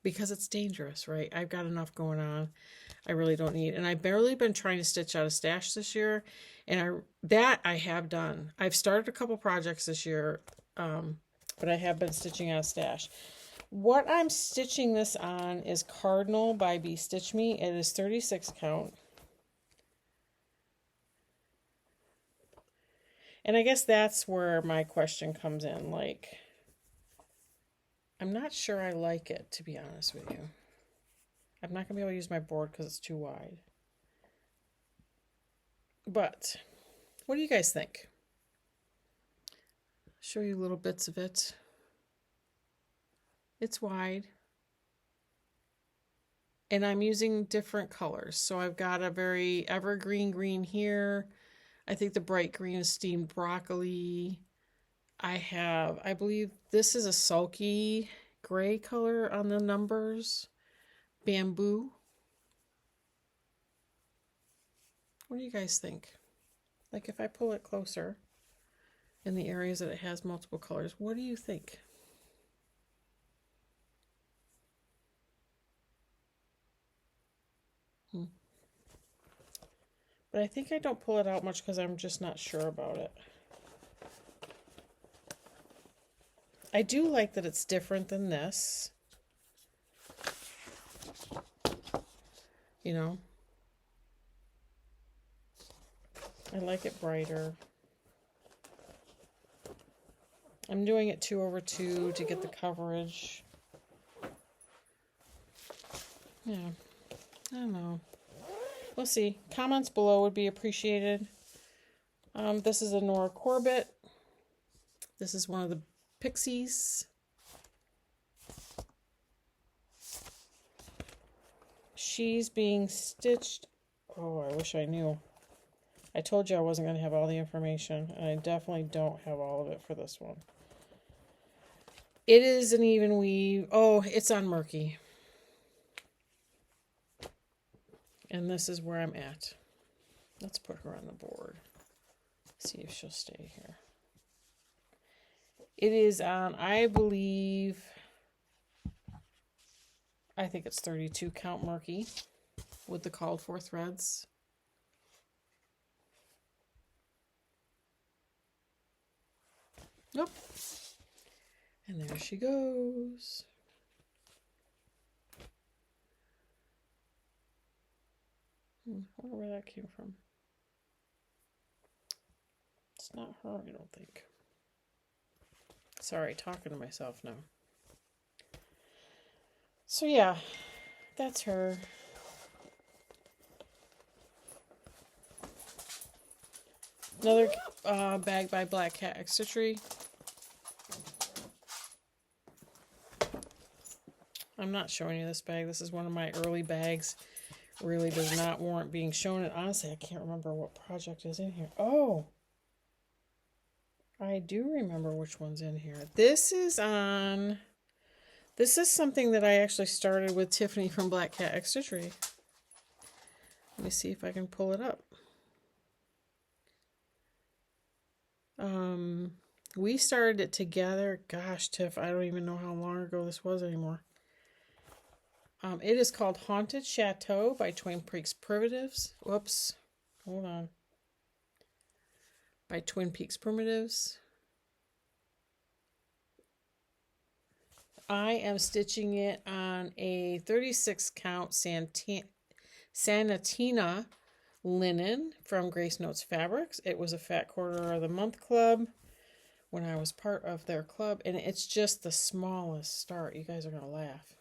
because it's dangerous, right? I've got enough going on. I really don't need. And I've barely been trying to stitch out a stash this year. And I have done. I've started a couple projects this year, but I have been stitching out a stash. What I'm stitching this on is Cardinal by Bee Stitch Me. It is 36 count. And I guess that's where my question comes in. Like, I'm not sure I like it, to be honest with you. I'm not going to be able to use my board because it's too wide. But, what do you guys think? Show you little bits of it. It's wide. And I'm using different colors. So I've got a very evergreen green here. I think the bright green is steamed broccoli. I believe this is a sulky gray color on the numbers. Bamboo. What do you guys think? Like if I pull it closer in the areas that it has multiple colors, what do you think? But I think I don't pull it out much because I'm just not sure about it. I do like that it's different than this. You know? I like it brighter. I'm doing it 2/2 to get the coverage. Yeah. I don't know. We'll see. Comments below would be appreciated. This is a Nora Corbett. This is one of the Pixies. She's being stitched. Oh, I wish I knew. I told you I wasn't going to have all the information, and I definitely don't have all of it for this one. It is an even weave. Oh, it's on Murky. And this is where I'm at. Let's put her on the board. See if she'll stay here. It is on, I think it's 32 count Murky with the called for threads. Yep. And there she goes. I wonder where that came from. It's not her, I don't think. Sorry, talking to myself now. So yeah, that's her. Another bag by Black Cat Accessory. I'm not showing you this bag. This is one of my early bags. Really does not warrant being shown. And honestly, I can't remember what project is in here. Oh, I do remember which one's in here. This is something that I actually started with Tiffany from Black Cat Accessory. Let me see if I can pull it up. We started it together. Gosh, Tiff, I don't even know how long ago this was anymore. It is called Haunted Chateau by Twin Peaks Primitives. Whoops. Hold on. By Twin Peaks Primitives. I am stitching it on a 36 count Sanatina linen from Grace Notes Fabrics. It was a Fat Quarter of the Month club when I was part of their club, and it's just the smallest start. You guys are going to laugh.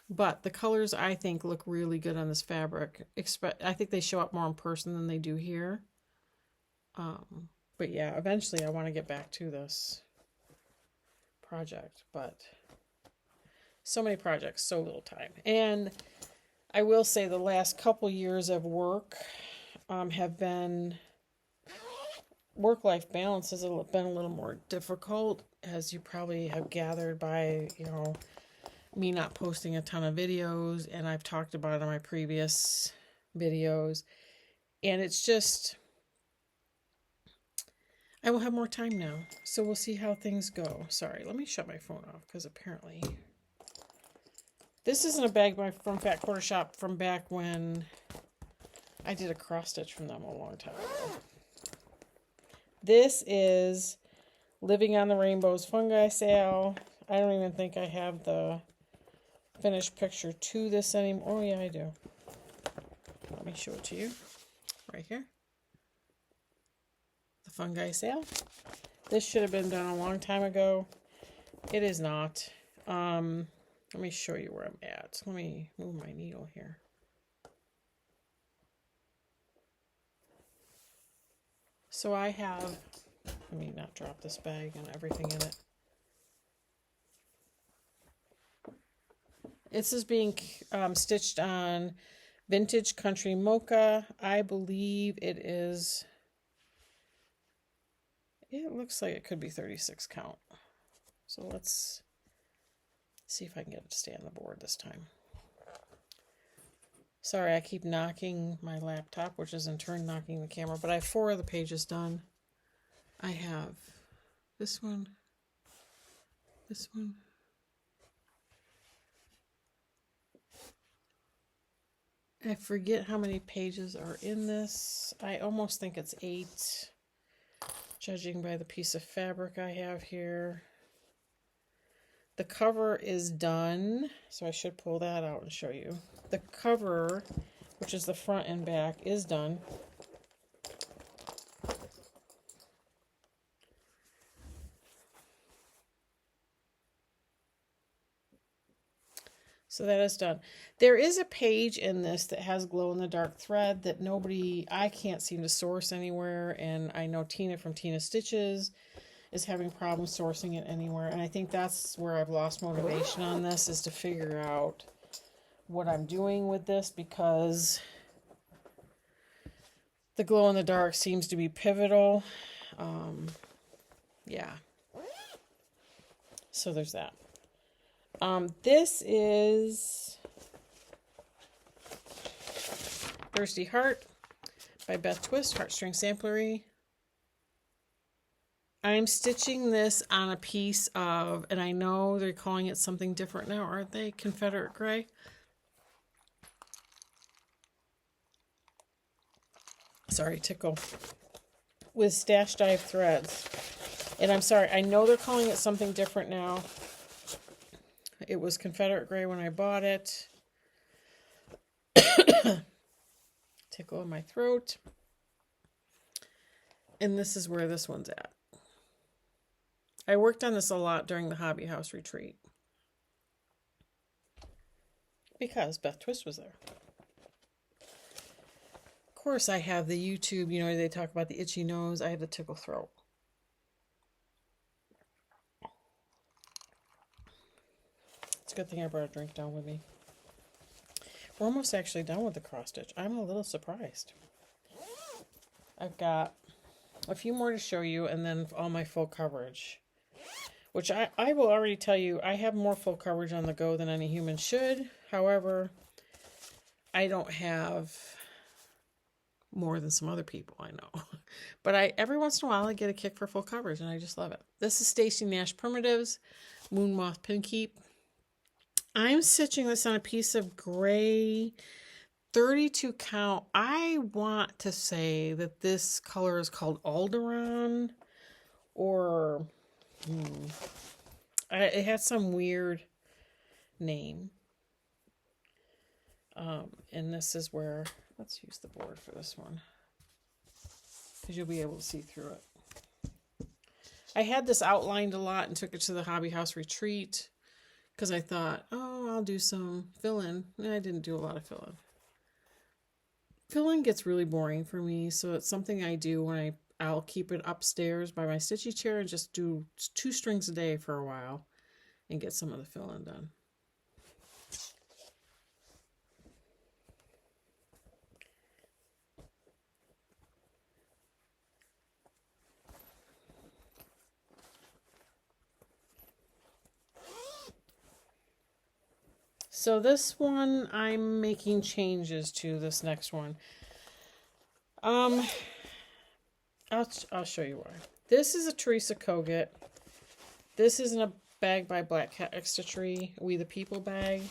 But the colors, I think, look really good on this fabric. I think they show up more in person than they do here. But yeah, eventually I want to get back to this project. But so many projects, so little time. And I will say the last couple years of work have been... Work-life balance has been a little more difficult, as you probably have gathered by, me not posting a ton of videos, and I've talked about it on my previous videos. And it's just, I will have more time now, so we'll see how things go. Sorry, let me shut my phone off, because apparently this isn't a bag from Fat Quarter Shop from back when I did a cross stitch from them a long time ago. This is Living on the Rainbow's fungi sale. I don't even think I have the finished picture to this anymore. Oh yeah, I do. Let me show it to you. Right here. The fungi sale. This should have been done a long time ago. It is not. Let me show you where I'm at. Let me move my needle here. So I have, let me not drop this bag and everything in it. This is being stitched on Vintage Country Mocha. I believe it is, it looks like it could be 36 count. So let's see if I can get it to stay on the board this time. Sorry, I keep knocking my laptop, which is in turn knocking the camera, but I have 4 of the pages done. I have this one, I forget how many pages are in this. I almost think it's 8, judging by the piece of fabric I have here. The cover is done, so I should pull that out and show you. The cover, which is the front and back, is done. So that is done. There is a page in this that has glow-in-the-dark thread that I can't seem to source anywhere, and I know Tina from Tina Stitches is having problems sourcing it anywhere, and I think that's where I've lost motivation on this, is to figure out what I'm doing with this, because the glow-in-the-dark seems to be pivotal. Yeah. So there's that. This is Thirsty Heart by Beth Twist, Heartstring Samplery. I'm stitching this on a piece of, and I know they're calling it something different now, aren't they? Confederate Gray. Sorry, tickle. With Stash Dive threads. And I'm sorry, I know they're calling it something different now. It was Confederate Gray when I bought it. Tickle in my throat. And this is where this one's at. I worked on this a lot during the Hobby House retreat, because Beth Twist was there. Of course, I have the YouTube, they talk about the itchy nose. I have the tickle throat. It's a good thing I brought a drink down with me. We're almost actually done with the cross stitch. I'm a little surprised. I've got a few more to show you, and then all my full coverage. Which I will already tell you, I have more full coverage on the go than any human should. However, I don't have more than some other people I know. But every once in a while I get a kick for full coverage, and I just love it. This is Stacey Nash Primitives, Moon Moth Pin Keep. I'm stitching this on a piece of gray 32 count. I want to say that this color is called Alderon, or it has some weird name. And this is where, let's use the board for this one, because you'll be able to see through it. I had this outlined a lot and took it to the Hobby House retreat because I thought, oh, I'll do some fill-in. And I didn't do a lot of fill-in. Fill-in gets really boring for me, so it's something I do when I'll keep it upstairs by my stitchy chair and just do 2 strings a day for a while and get some of the fill-in done. So this one, I'm making changes to this next one. I'll show you why. This is a Teresa Kogut. This isn't a bag by Black Cat Extra Tree. We the People bag.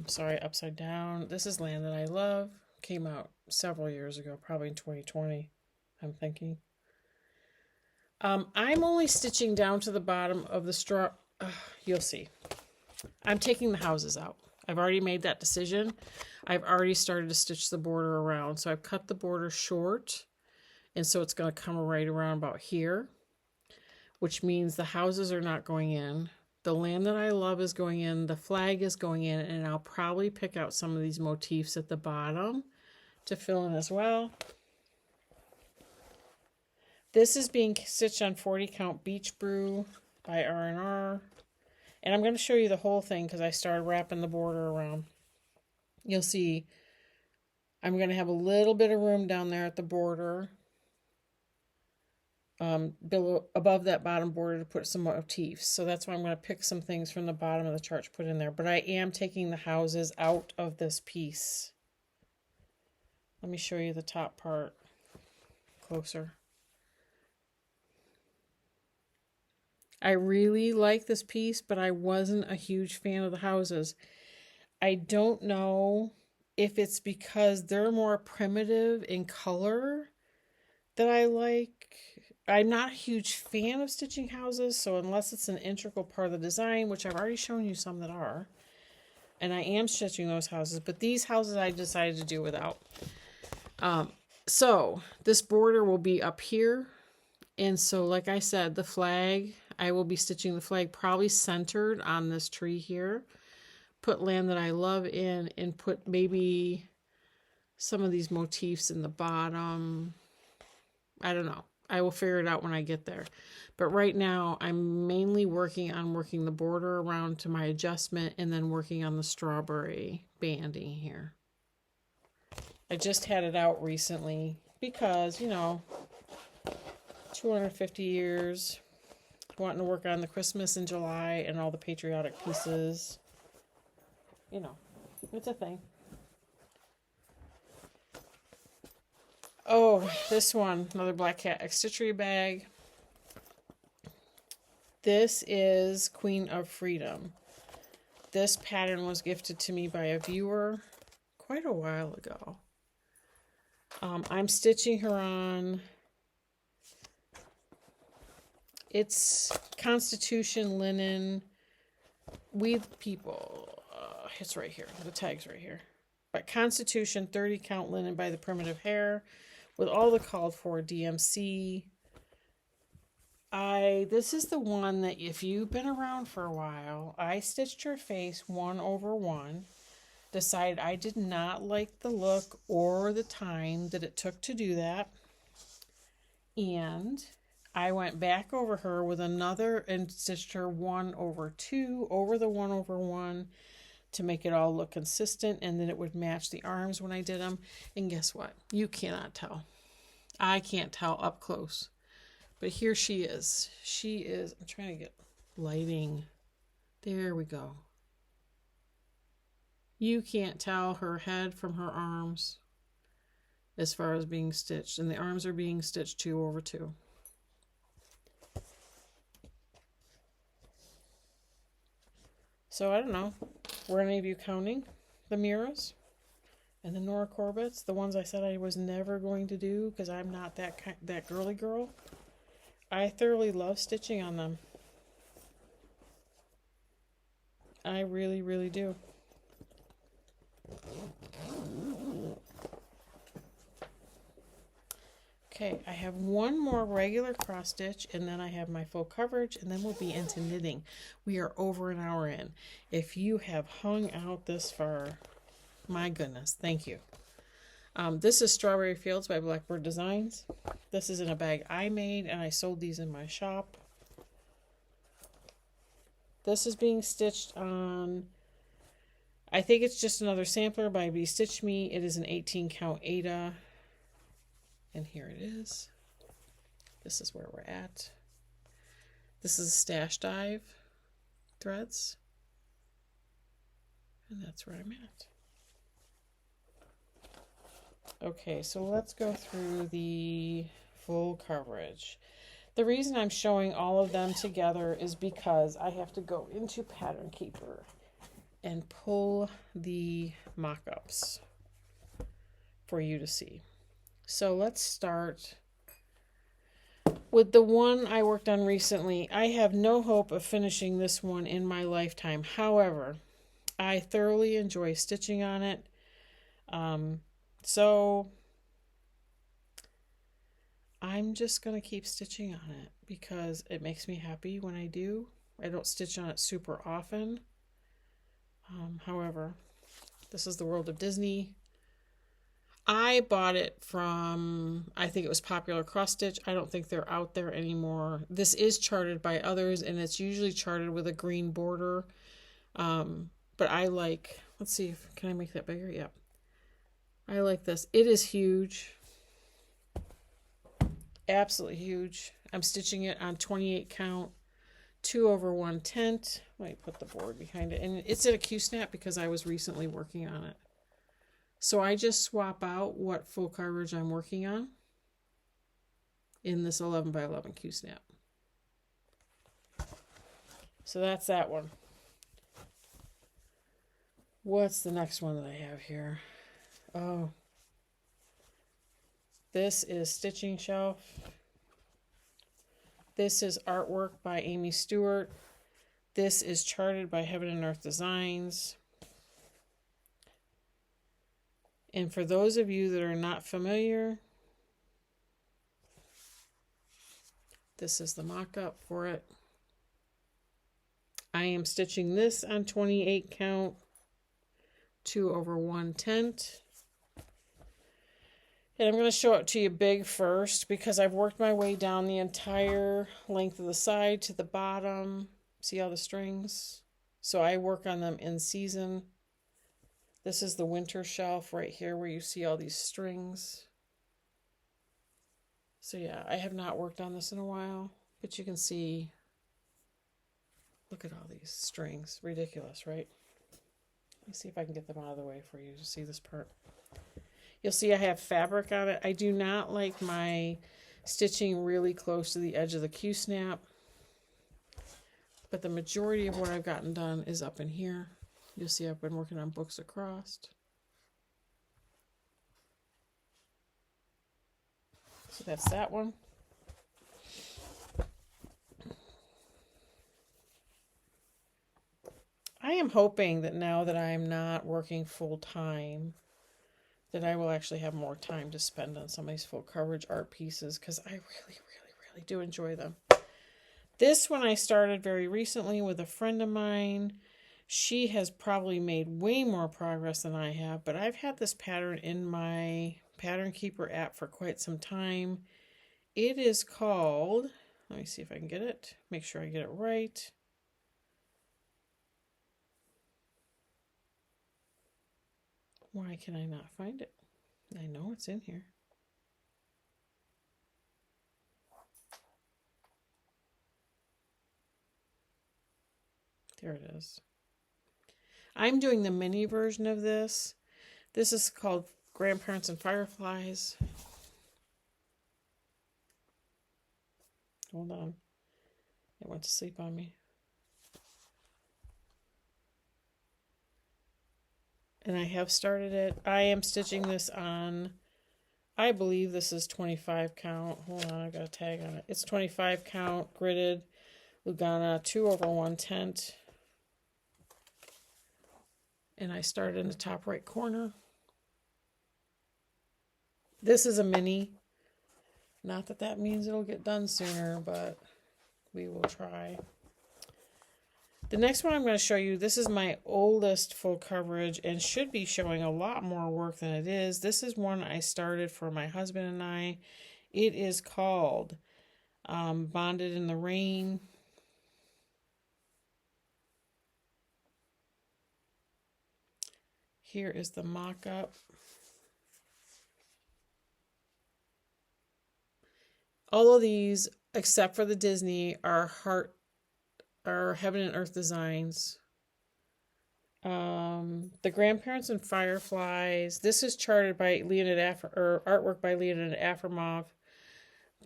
Sorry, upside down. This is Land That I Love. Came out several years ago, probably in 2020, I'm thinking. I'm only stitching down to the bottom of the straw. You'll see. I'm taking the houses out. I've already made that decision. I've already started to stitch the border around. So I've cut the border short. And so it's going to come right around about here, which means the houses are not going in. The Land That I Love is going in. The flag is going in. And I'll probably pick out some of these motifs at the bottom to fill in as well. This is being stitched on 40 count Beach Brew by R&R. And I'm going to show you the whole thing because I started wrapping the border around. You'll see I'm going to have a little bit of room down there at the border, below, above that bottom border to put some motifs. So that's why I'm going to pick some things from the bottom of the chart to put in there. But I am taking the houses out of this piece. Let me show you the top part closer. I really like this piece, but I wasn't a huge fan of the houses. I don't know if it's because they're more primitive in color that I like. I'm not a huge fan of stitching houses, so unless it's an integral part of the design, which I've already shown you some that are, and I am stitching those houses, but these houses I decided to do without. So this border will be up here, and so like I said, the flag, I will be stitching the flag probably centered on this tree here. Put Land That I Love in and put maybe some of these motifs in the bottom. I don't know. I will figure it out when I get there. But right now, I'm mainly working the border around to my adjustment and then working on the strawberry banding here. I just had it out recently because, 250 years, wanting to work on the Christmas in July and all the patriotic pieces. It's a thing. Oh, this one, another Black Cat Extra Tree bag. This is Queen of Freedom. This pattern was gifted to me by a viewer quite a while ago. I'm stitching her on, it's Constitution linen, We the People. It's right here. The tag's right here. But Constitution 30 count linen by the Primitive Hair with all the called for DMC. This is the one that if you've been around for a while, I stitched her face 1/1. Decided I did not like the look or the time that it took to do that. And I went back over her with another and stitched her 1/2 over the 1/1 to make it all look consistent, and then it would match the arms when I did them. And guess what? You cannot tell. I can't tell up close. But here she is. I'm trying to get lighting. There we go. You can't tell her head from her arms as far as being stitched. And the arms are being stitched 2/2. So I don't know. Were any of you counting? the Miras and the Nora Corbett's, the ones I said I was never going to do because I'm not that girly girl. I thoroughly love stitching on them. I really, really do. Okay, I have one more regular cross stitch and then I have my full coverage and then we'll be into knitting. We are over an hour in. If you have hung out this far, my goodness, thank you. This is Strawberry Fields by Blackbird Designs. This is in a bag I made and I sold these in my shop. This is being stitched on, I think it's just another sampler by Be Stitch Me. It is an 18 count Aida. And here it is. This is where we're at. This is Stash Dive threads. And that's where I'm at. Okay, so let's go through the full coverage. The reason I'm showing all of them together is because I have to go into Pattern Keeper and pull the mock-ups for you to see. So let's start with the one I worked on recently. I have no hope of finishing this one in my lifetime. However, I thoroughly enjoy stitching on it. So I'm just going to keep stitching on it because it makes me happy when I do. I don't stitch on it super often. However, this is the World of Disney. I bought it from, I think it was Popular Cross Stitch. I don't think they're out there anymore. This is charted by others, and it's usually charted with a green border. But I like, let's see, can I make that bigger? Yep. I like this. It is huge. Absolutely huge. I'm stitching it on 28 count, 2/110. Let me put the board behind it. And it's at a Q-snap because I was recently working on it. So I just swap out what full coverage I'm working on in this 11 by 11 Q-snap. So that's that one. What's the next one that I have here? Oh, this is Stitching Shelf. This is artwork by Amy Stewart. This is charted by Heaven and Earth Designs. And for those of you that are not familiar, this is the mock-up for it. I am stitching this on 28 count, 2/110. And I'm going to show it to you big first because I've worked my way down the entire length of the side to the bottom. See all the strings? So I work on them in season. This is the winter shelf right here where you see all these strings. So yeah, I have not worked on this in a while, but you can see, look at all these strings. Ridiculous, right? Let me see if I can get them out of the way for you to see this part. You'll see I have fabric on it. I do not like my stitching really close to the edge of the Q-snap, but the majority of what I've gotten done is up in here. You'll see I've been working on Books Across. So that's that one. I am hoping that now that I'm not working full time, that I will actually have more time to spend on some of these full coverage art pieces because I really do enjoy them. This one I started very recently with a friend of mine. She has probably made way more progress than I have, but I've had this pattern in my Pattern Keeper app for quite some time. It is called, let me see if I can get it, make sure I get it right. Why can I not find it? I know it's in here. There it is. I'm doing the mini version of this. This is called Grandparents and Fireflies. Hold on. It went to sleep on me. and I have started it. I am stitching this on, I believe this is 25 count. Hold on, I got a tag on it. It's 25 count gridded Lugana 2/110. And I started in the top right corner. This is a mini. Not that that means it'll get done sooner, but we will try. The next one I'm going to show you, this is my oldest full coverage and should be showing a lot more work than it is. This is one I started for my husband and I. It is called Bonded in the Rain. Here is the mock-up. All of these, except for the Disney, are Heaven and Earth designs. The Grandparents and Fireflies. This is charted by artwork by Leonid Afremov.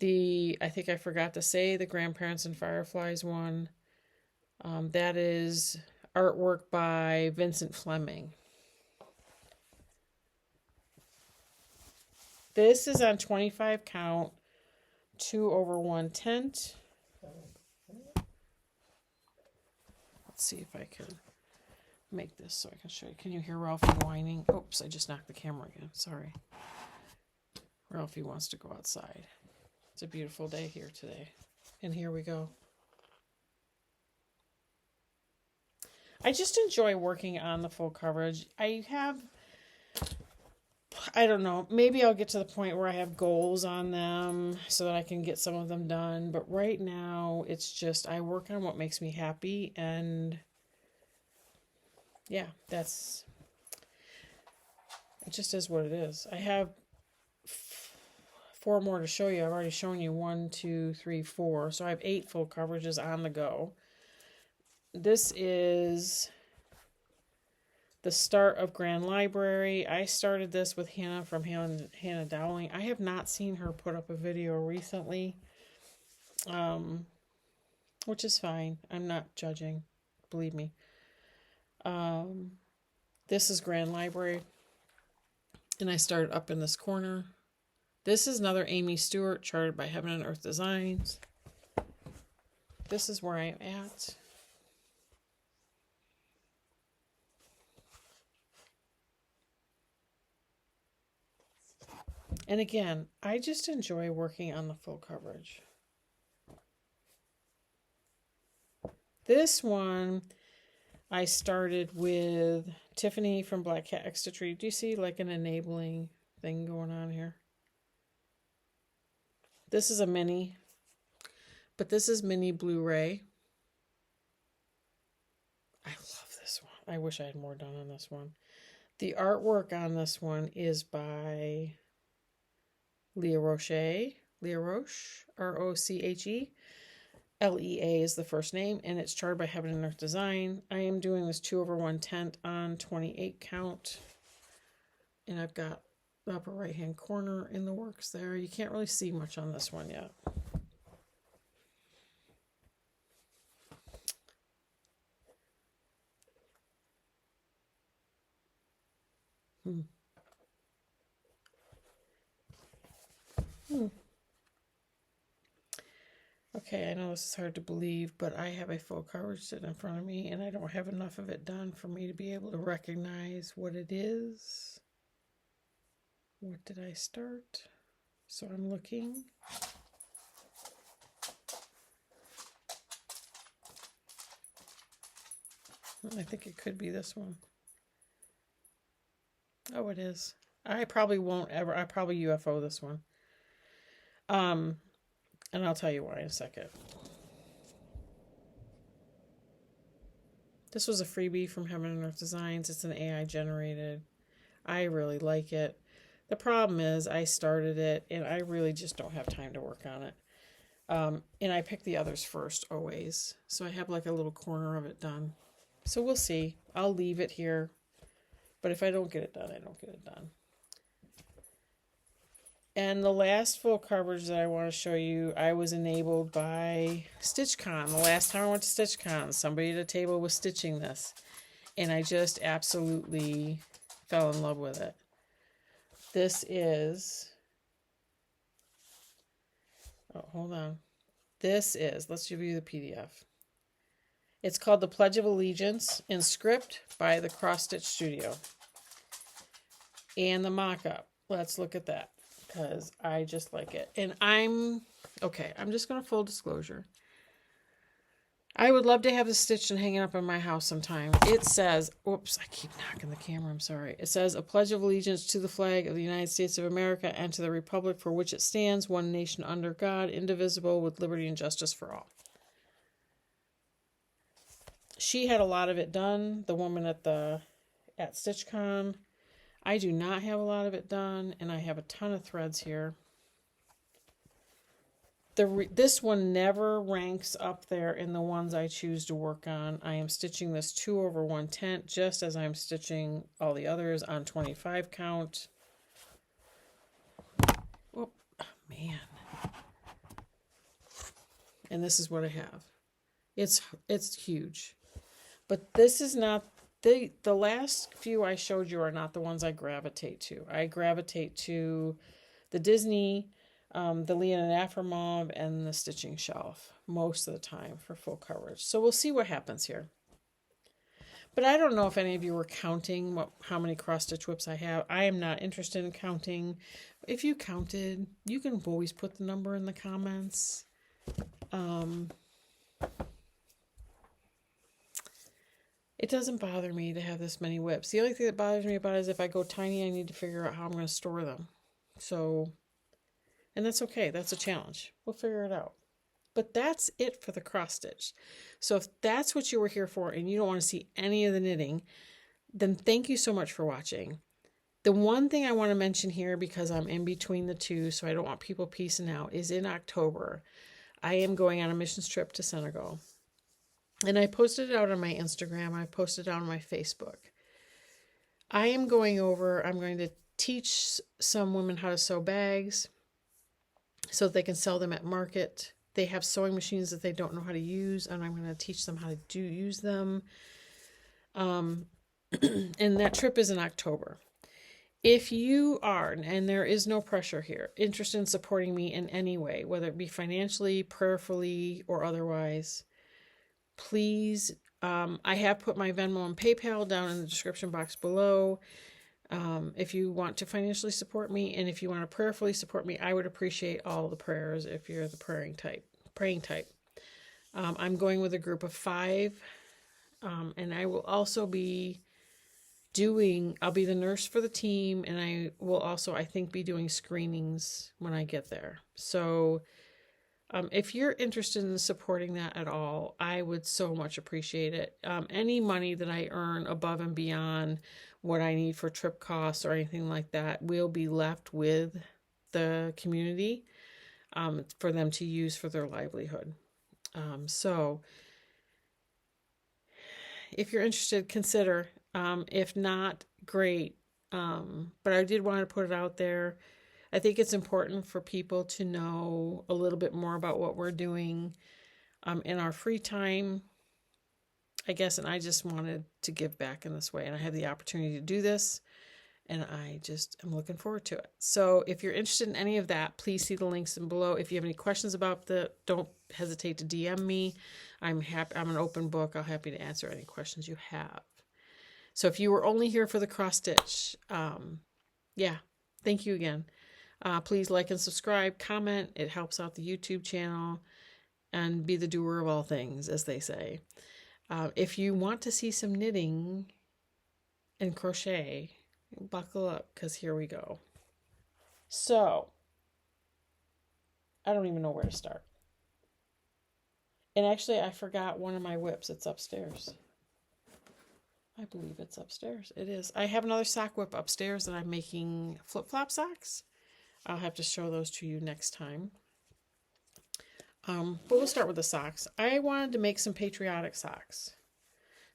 I think I forgot to say the Grandparents and Fireflies one. That is artwork by Vincent Fleming. This is on 25 count, 2/110. Let's see if I can make this so I can show you. Can you hear Ralphie whining? Oops, I just knocked the camera again. Sorry. Ralphie wants to go outside. It's a beautiful day here today. And here we go. I just enjoy working on the full coverage. I don't know, maybe I'll get to the point where I have goals on them so that I can get some of them done. But right now, it's just I work on what makes me happy. And yeah, it just is what it is. I have 4 more to show you. I've already shown you 1, 2, 3, 4. So I have 8 full coverages on the go. This is the start of Grand Library. I started this with Hannah from Hannah Dowling. I have not seen her put up a video recently, which is fine. I'm not judging, believe me. This is Grand Library, and I started up in this corner. This is another Amy Stewart, charted by Heaven and Earth Designs. This is where I am at. And again, I just enjoy working on the full coverage. This one, I started with Tiffany from Black Cat Extra Tree. Do you see like an enabling thing going on here? This is a mini, but this is mini Blu-ray. I love this one. I wish I had more done on this one. The artwork on this one is by Leah Roche, R-O-C-H-E. L-E-A is the first name, and it's charted by Heaven and Earth Design. I am doing this 2/110 on 28 count, and I've got the upper right-hand corner in the works there. You can't really see much on this one yet. Okay, I know this is hard to believe, but I have a full coverage sitting in front of me, and I don't have enough of it done for me to be able to recognize what it is. What did I start? So I'm looking. I think it could be this one. Oh, it is. I probably won't ever. I probably UFO this one. And I'll tell you why in a second. This was a freebie from Heaven and Earth Designs. It's an AI generated. I really like it. The problem is I started it and I really just don't have time to work on it. And I picked the others first always. So I have like a little corner of it done. So we'll see. I'll leave it here. But if I don't get it done, I don't get it done. And the last full coverage that I want to show you, I was enabled by StitchCon. The last time I went to StitchCon, somebody at a table was stitching this. And I just absolutely fell in love with it. This is, oh, hold on. This is, let's review the PDF. It's called The Pledge of Allegiance in script by the Cross Stitch Studio. And the mock-up. Let's look at that because I just like it. And I'm just going to full disclosure. I would love to have this stitched and hanging up in my house sometime. It says, oops, I keep knocking the camera, I'm sorry. It says, a pledge of allegiance to the flag of the United States of America and to the republic for which it stands, one nation under God, indivisible, with liberty and justice for all. She had a lot of it done, the woman at StitchCon. I do not have a lot of it done, and I have a ton of threads here. This one never ranks up there in the ones I choose to work on. I am stitching this 2 over 1/10, just as I'm stitching all the others on 25 count. Oh, man. And this is what I have. It's huge. But this is not, the last few I showed you are not the ones I gravitate to. I gravitate to the Disney, the Leon and Afromov, and the Stitching Shelf most of the time for full coverage. So we'll see what happens here. But I don't know if any of you were counting how many cross stitch whips I have. I am not interested in counting. If you counted, you can always put the number in the comments. It doesn't bother me to have this many whips. The only thing that bothers me about it is if I go tiny, I need to figure out how I'm going to store them. So, and that's okay. That's a challenge. We'll figure it out. But that's it for the cross stitch. So if that's what you were here for and you don't want to see any of the knitting, then thank you so much for watching. The one thing I want to mention here, because I'm in between the two, so I don't want people piecing out, is in October, I am going on a missions trip to Senegal. And I posted it out on my Instagram. I posted it out on my Facebook. I'm going to teach some women how to sew bags so that they can sell them at market. They have sewing machines that they don't know how to use, and I'm going to teach them how to use them. And that trip is in October. If you are, and there is no pressure here, interested in supporting me in any way, whether it be financially, prayerfully, or otherwise, please, I have put my Venmo and PayPal down in the description box below. If you want to financially support me, and if you want to prayerfully support me, I would appreciate all the prayers if you're the praying type. I'm going with a group of 5, and I will also be I'll be the nurse for the team, and I will also, I think, be doing screenings when I get there. So if you're interested in supporting that at all, I would so much appreciate it. Any money that I earn above and beyond what I need for trip costs or anything like that will be left with the community for them to use for their livelihood. So if you're interested, consider. If not, great. But I did want to put it out there. I think it's important for people to know a little bit more about what we're doing in our free time, I guess, and I just wanted to give back in this way, and I have the opportunity to do this, and I just am looking forward to it. So if you're interested in any of that, please see the links below. If you have any questions about don't hesitate to DM me. I'm an open book. I'm happy to answer any questions you have. So if you were only here for the cross stitch, thank you again. Please like and subscribe, comment. It helps out the YouTube channel, and be the doer of all things, as they say. If you want to see some knitting and crochet, buckle up, because here we go. So, I don't even know where to start. And actually, I forgot one of my whips. It's upstairs. I believe it's upstairs. It is. I have another sock whip upstairs that I'm making flip-flop socks. I'll have to show those to you next time. But we'll start with the socks. I wanted to make some patriotic socks.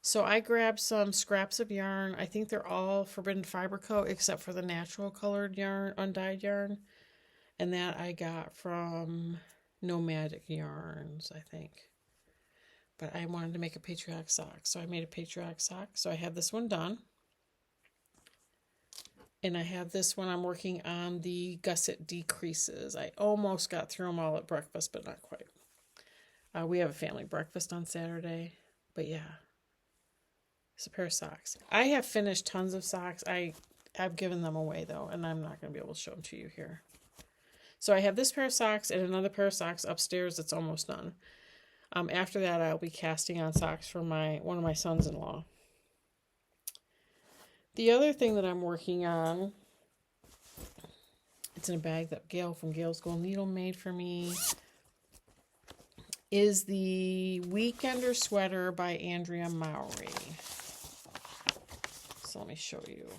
So I grabbed some scraps of yarn. I think they're all Forbidden Fiber Co. except for the natural colored yarn, undyed yarn. And that I got from Nomadic Yarns, I think. But I wanted to make a patriotic sock. So I made a patriotic sock. So I have this one done. And I have this one I'm working on the gusset decreases. I almost got through them all at breakfast, but not quite. We have a family breakfast on Saturday. But yeah, it's a pair of socks. I have finished tons of socks. I've given them away, though, and I'm not going to be able to show them to you here. So I have this pair of socks and another pair of socks upstairs that's almost done. After that, I'll be casting on socks for one of my sons-in-law. The other thing that I'm working on, it's in a bag that Gail from Gail's Gold Needle made for me, is the Weekender Sweater by Andrea Mowry. So let me show you.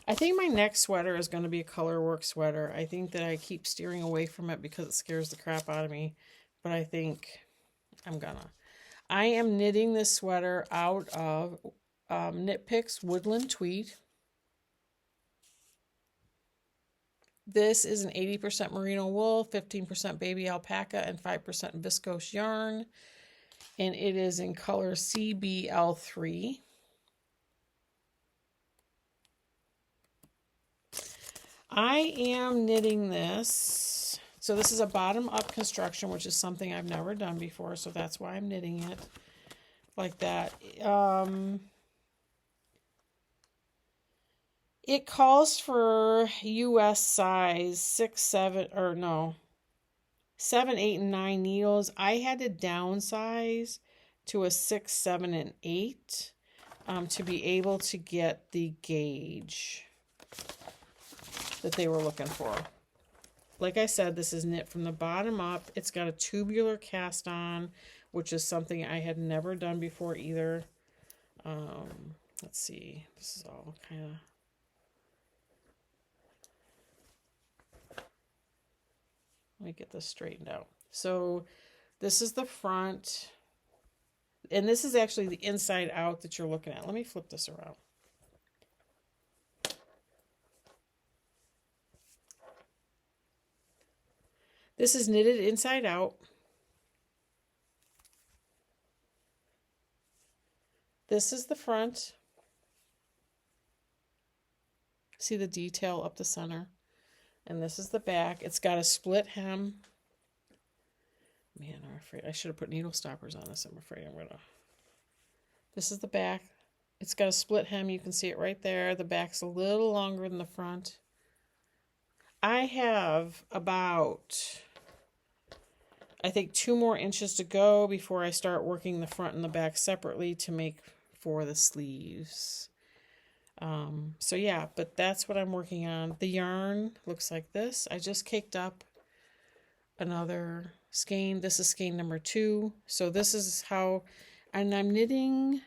I think my next sweater is going to be a colorwork sweater. I think that I keep steering away from it because it scares the crap out of me. But I think I'm gonna. I am knitting this sweater out of Knit Picks Woodland Tweed. This is an 80% merino wool, 15% baby alpaca, and 5% viscose yarn. And it is in color CBL3. I am knitting this. So this is a bottom-up construction, which is something I've never done before, so that's why I'm knitting it like that. It calls for US size 7, 8, and 9 needles. I had to downsize to a 6, 7, and 8 to be able to get the gauge that they were looking for. Like I said, this is knit from the bottom up. It's got a tubular cast on, which is something I had never done before either. Let's see. This is all kind of... Let me get this straightened out. So this is the front. And this is actually the inside out that you're looking at. Let me flip this around. This is knitted inside out. This is the front. See the detail up the center. And this is the back. It's got a split hem. Man, I'm afraid I should have put needle stoppers on this. I'm afraid I'm gonna. This is the back. It's got a split hem. You can see it right there. The back's a little longer than the front. I have about, I think, 2 more inches to go before I start working the front and the back separately to make for the sleeves. So yeah, but that's what I'm working on. The yarn looks like this. I just caked up another skein. This is skein number 2. So this is how, and I'm knitting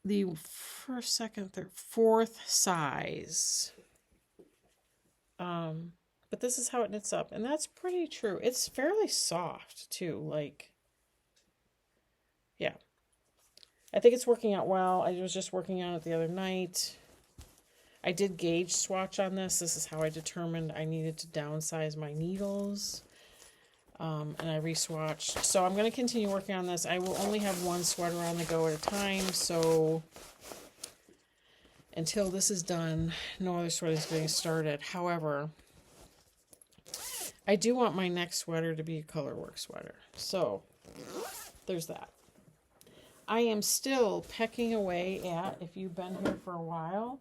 the first, second, third, 4th size. But this is how it knits up, and that's pretty true. It's fairly soft too, like, yeah. I think it's working out well. I was just working on it the other night. I did gauge swatch on this. This is how I determined I needed to downsize my needles. And I re-swatched. So I'm going to continue working on this. I will only have one sweater on the go at a time, so until this is done, no other sweater is getting started. However, I do want my next sweater to be a colorwork sweater. So there's that. I am still pecking away at, if you've been here for a while,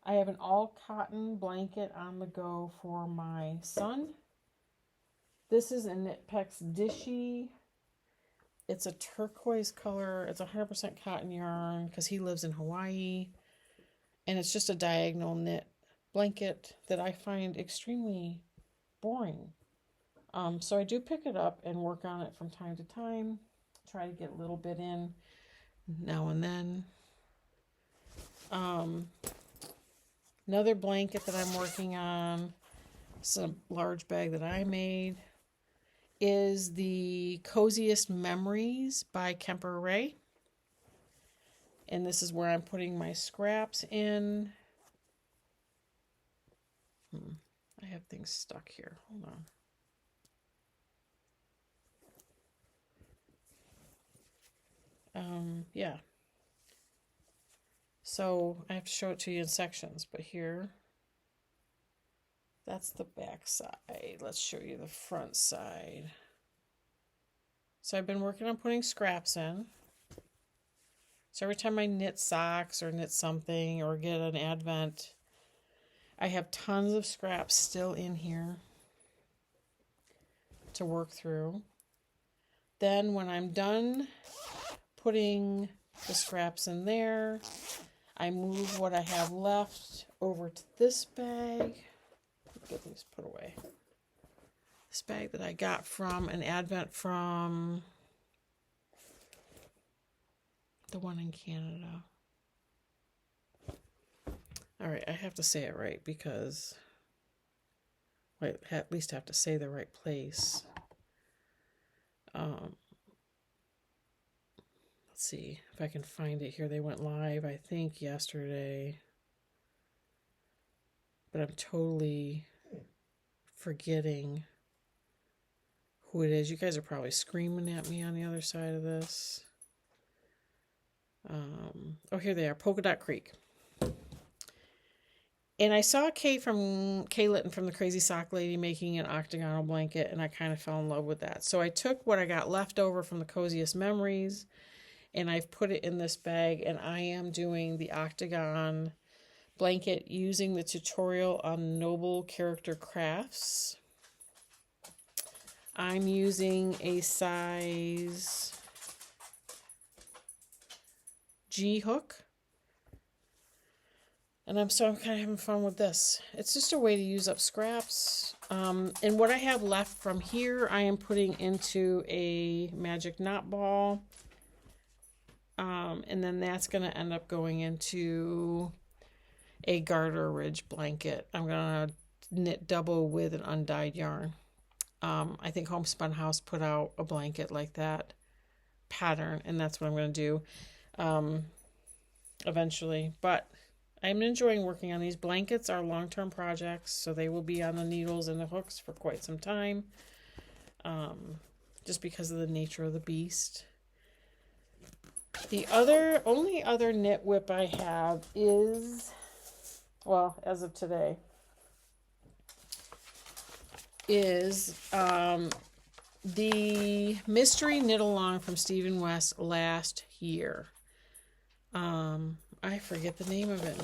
I have an all cotton blanket on the go for my son. This is a Knit Picks Dishy. It's a turquoise color. It's 100% cotton yarn because he lives in Hawaii. And it's just a diagonal knit blanket that I find extremely boring. So I do pick it up and work on it from time to time. Try to get a little bit in now and then. Another blanket that I'm working on, it's a large bag that I made, is the Coziest Memories by Kemper Ray. And this is where I'm putting my scraps in. I have things stuck here. Hold on. Yeah. So I have to show it to you in sections, but here, that's the back side. Let's show you the front side. So I've been working on putting scraps in. So every time I knit socks or knit something or get an advent, I have tons of scraps still in here to work through. Then when I'm done putting the scraps in there, I move what I have left over to this bag. Get these put away. This bag that I got from an advent from the one in Canada. All right, I have to say it right because I at least have to say the right place. Let's see if I can find it here. They went live, I think, yesterday. But I'm totally forgetting who it is. You guys are probably screaming at me on the other side of this. Oh, here they are, Polka Dot Creek. And I saw Kay Litton from the Crazy Sock Lady making an octagonal blanket, and I kind of fell in love with that. So I took what I got left over from the Coziest Memories, and I've put it in this bag, and I am doing the octagon blanket using the tutorial on Noble Character Crafts. I'm using a size G hook. And I'm kind of having fun with this. It's just a way to use up scraps. And what I have left from here, I am putting into a magic knot ball. And then that's going to end up going into a garter ridge blanket. I'm going to knit double with an undyed yarn. I think Homespun House put out a blanket like that pattern, and that's what I'm going to do eventually. But I'm enjoying working on these. Blankets are long-term projects, so they will be on the needles and the hooks for quite some time, just because of the nature of the beast. The only other knit WIP I have is, well, as of today, is the mystery knit along from Stephen West last year. I forget the name of it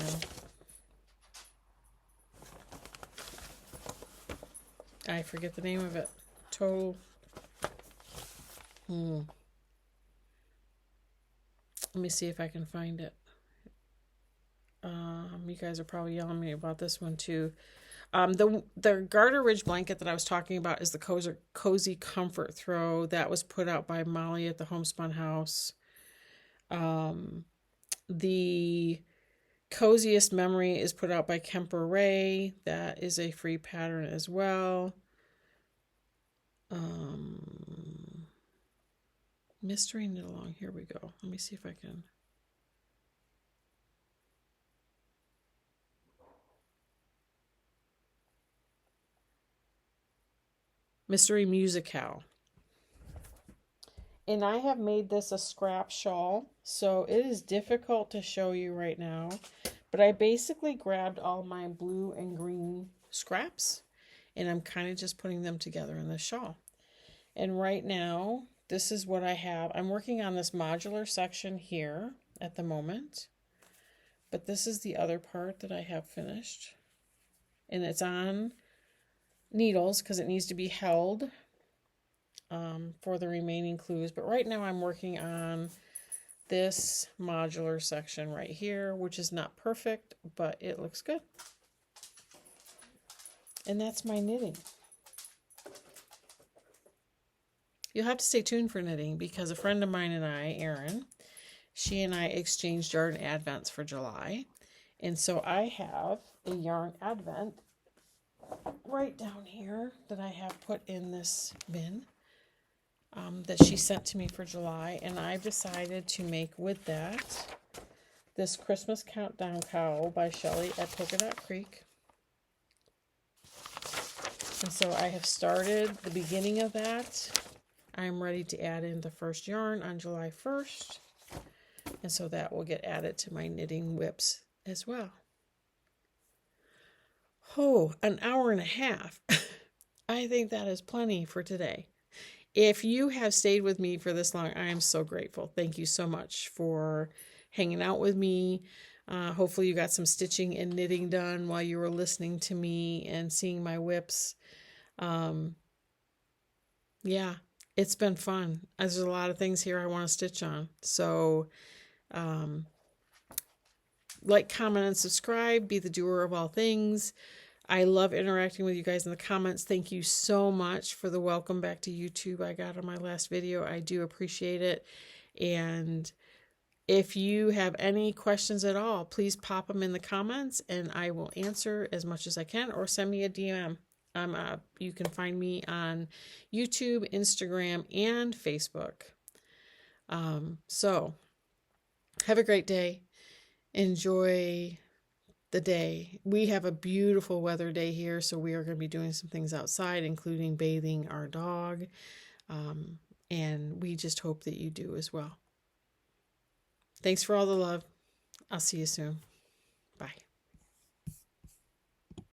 now. I forget the name of it. Let me see if I can find it. You guys are probably yelling at me about this one too. The Garter Ridge blanket that I was talking about is the Cozy Comfort Throw. That was put out by Molly at the Homespun House. The Coziest Memory is put out by Kemper Ray. That is a free pattern as well. Mystery Knit Along. Here we go. Let me see if I can. Mystery Musicale. And I have made this a scrap shawl, so it is difficult to show you right now. But I basically grabbed all my blue and green scraps, and I'm kind of just putting them together in this shawl. And right now, this is what I have. I'm working on this modular section here at the moment, but this is the other part that I have finished. And it's on needles because it needs to be held for the remaining clues. But right now I'm working on this modular section right here, which is not perfect, but it looks good. And that's my knitting. You'll have to stay tuned for knitting because a friend of mine and I, Erin, she and I exchanged yarn advents for July. And so I have a yarn advent right down here that I have put in this bin that she sent to me for July. And I've decided to make with that this Christmas Countdown Cowl by Shelley at Polka Dot Creek. And so I have started the beginning of that. I'm ready to add in the first yarn on July 1st. And so that will get added to my knitting WIPs as well. Oh, an hour and a half. I think that is plenty for today. If you have stayed with me for this long, I am so grateful. Thank you so much for hanging out with me. Hopefully you got some stitching and knitting done while you were listening to me and seeing my WIPs. Yeah, it's been fun. There's a lot of things here I want to stitch on. So, like, comment, and subscribe. Be the doer of all things. I love interacting with you guys in the comments. Thank you so much for the welcome back to YouTube I got on my last video. I do appreciate it. And if you have any questions at all, please pop them in the comments and I will answer as much as I can, or send me a DM. You can find me on YouTube, Instagram, and Facebook. So have a great day. Enjoy the day. We have a beautiful weather day here, so we are going to be doing some things outside, including bathing our dog. And we just hope that you do as well. Thanks for all the love. I'll see you soon. Bye.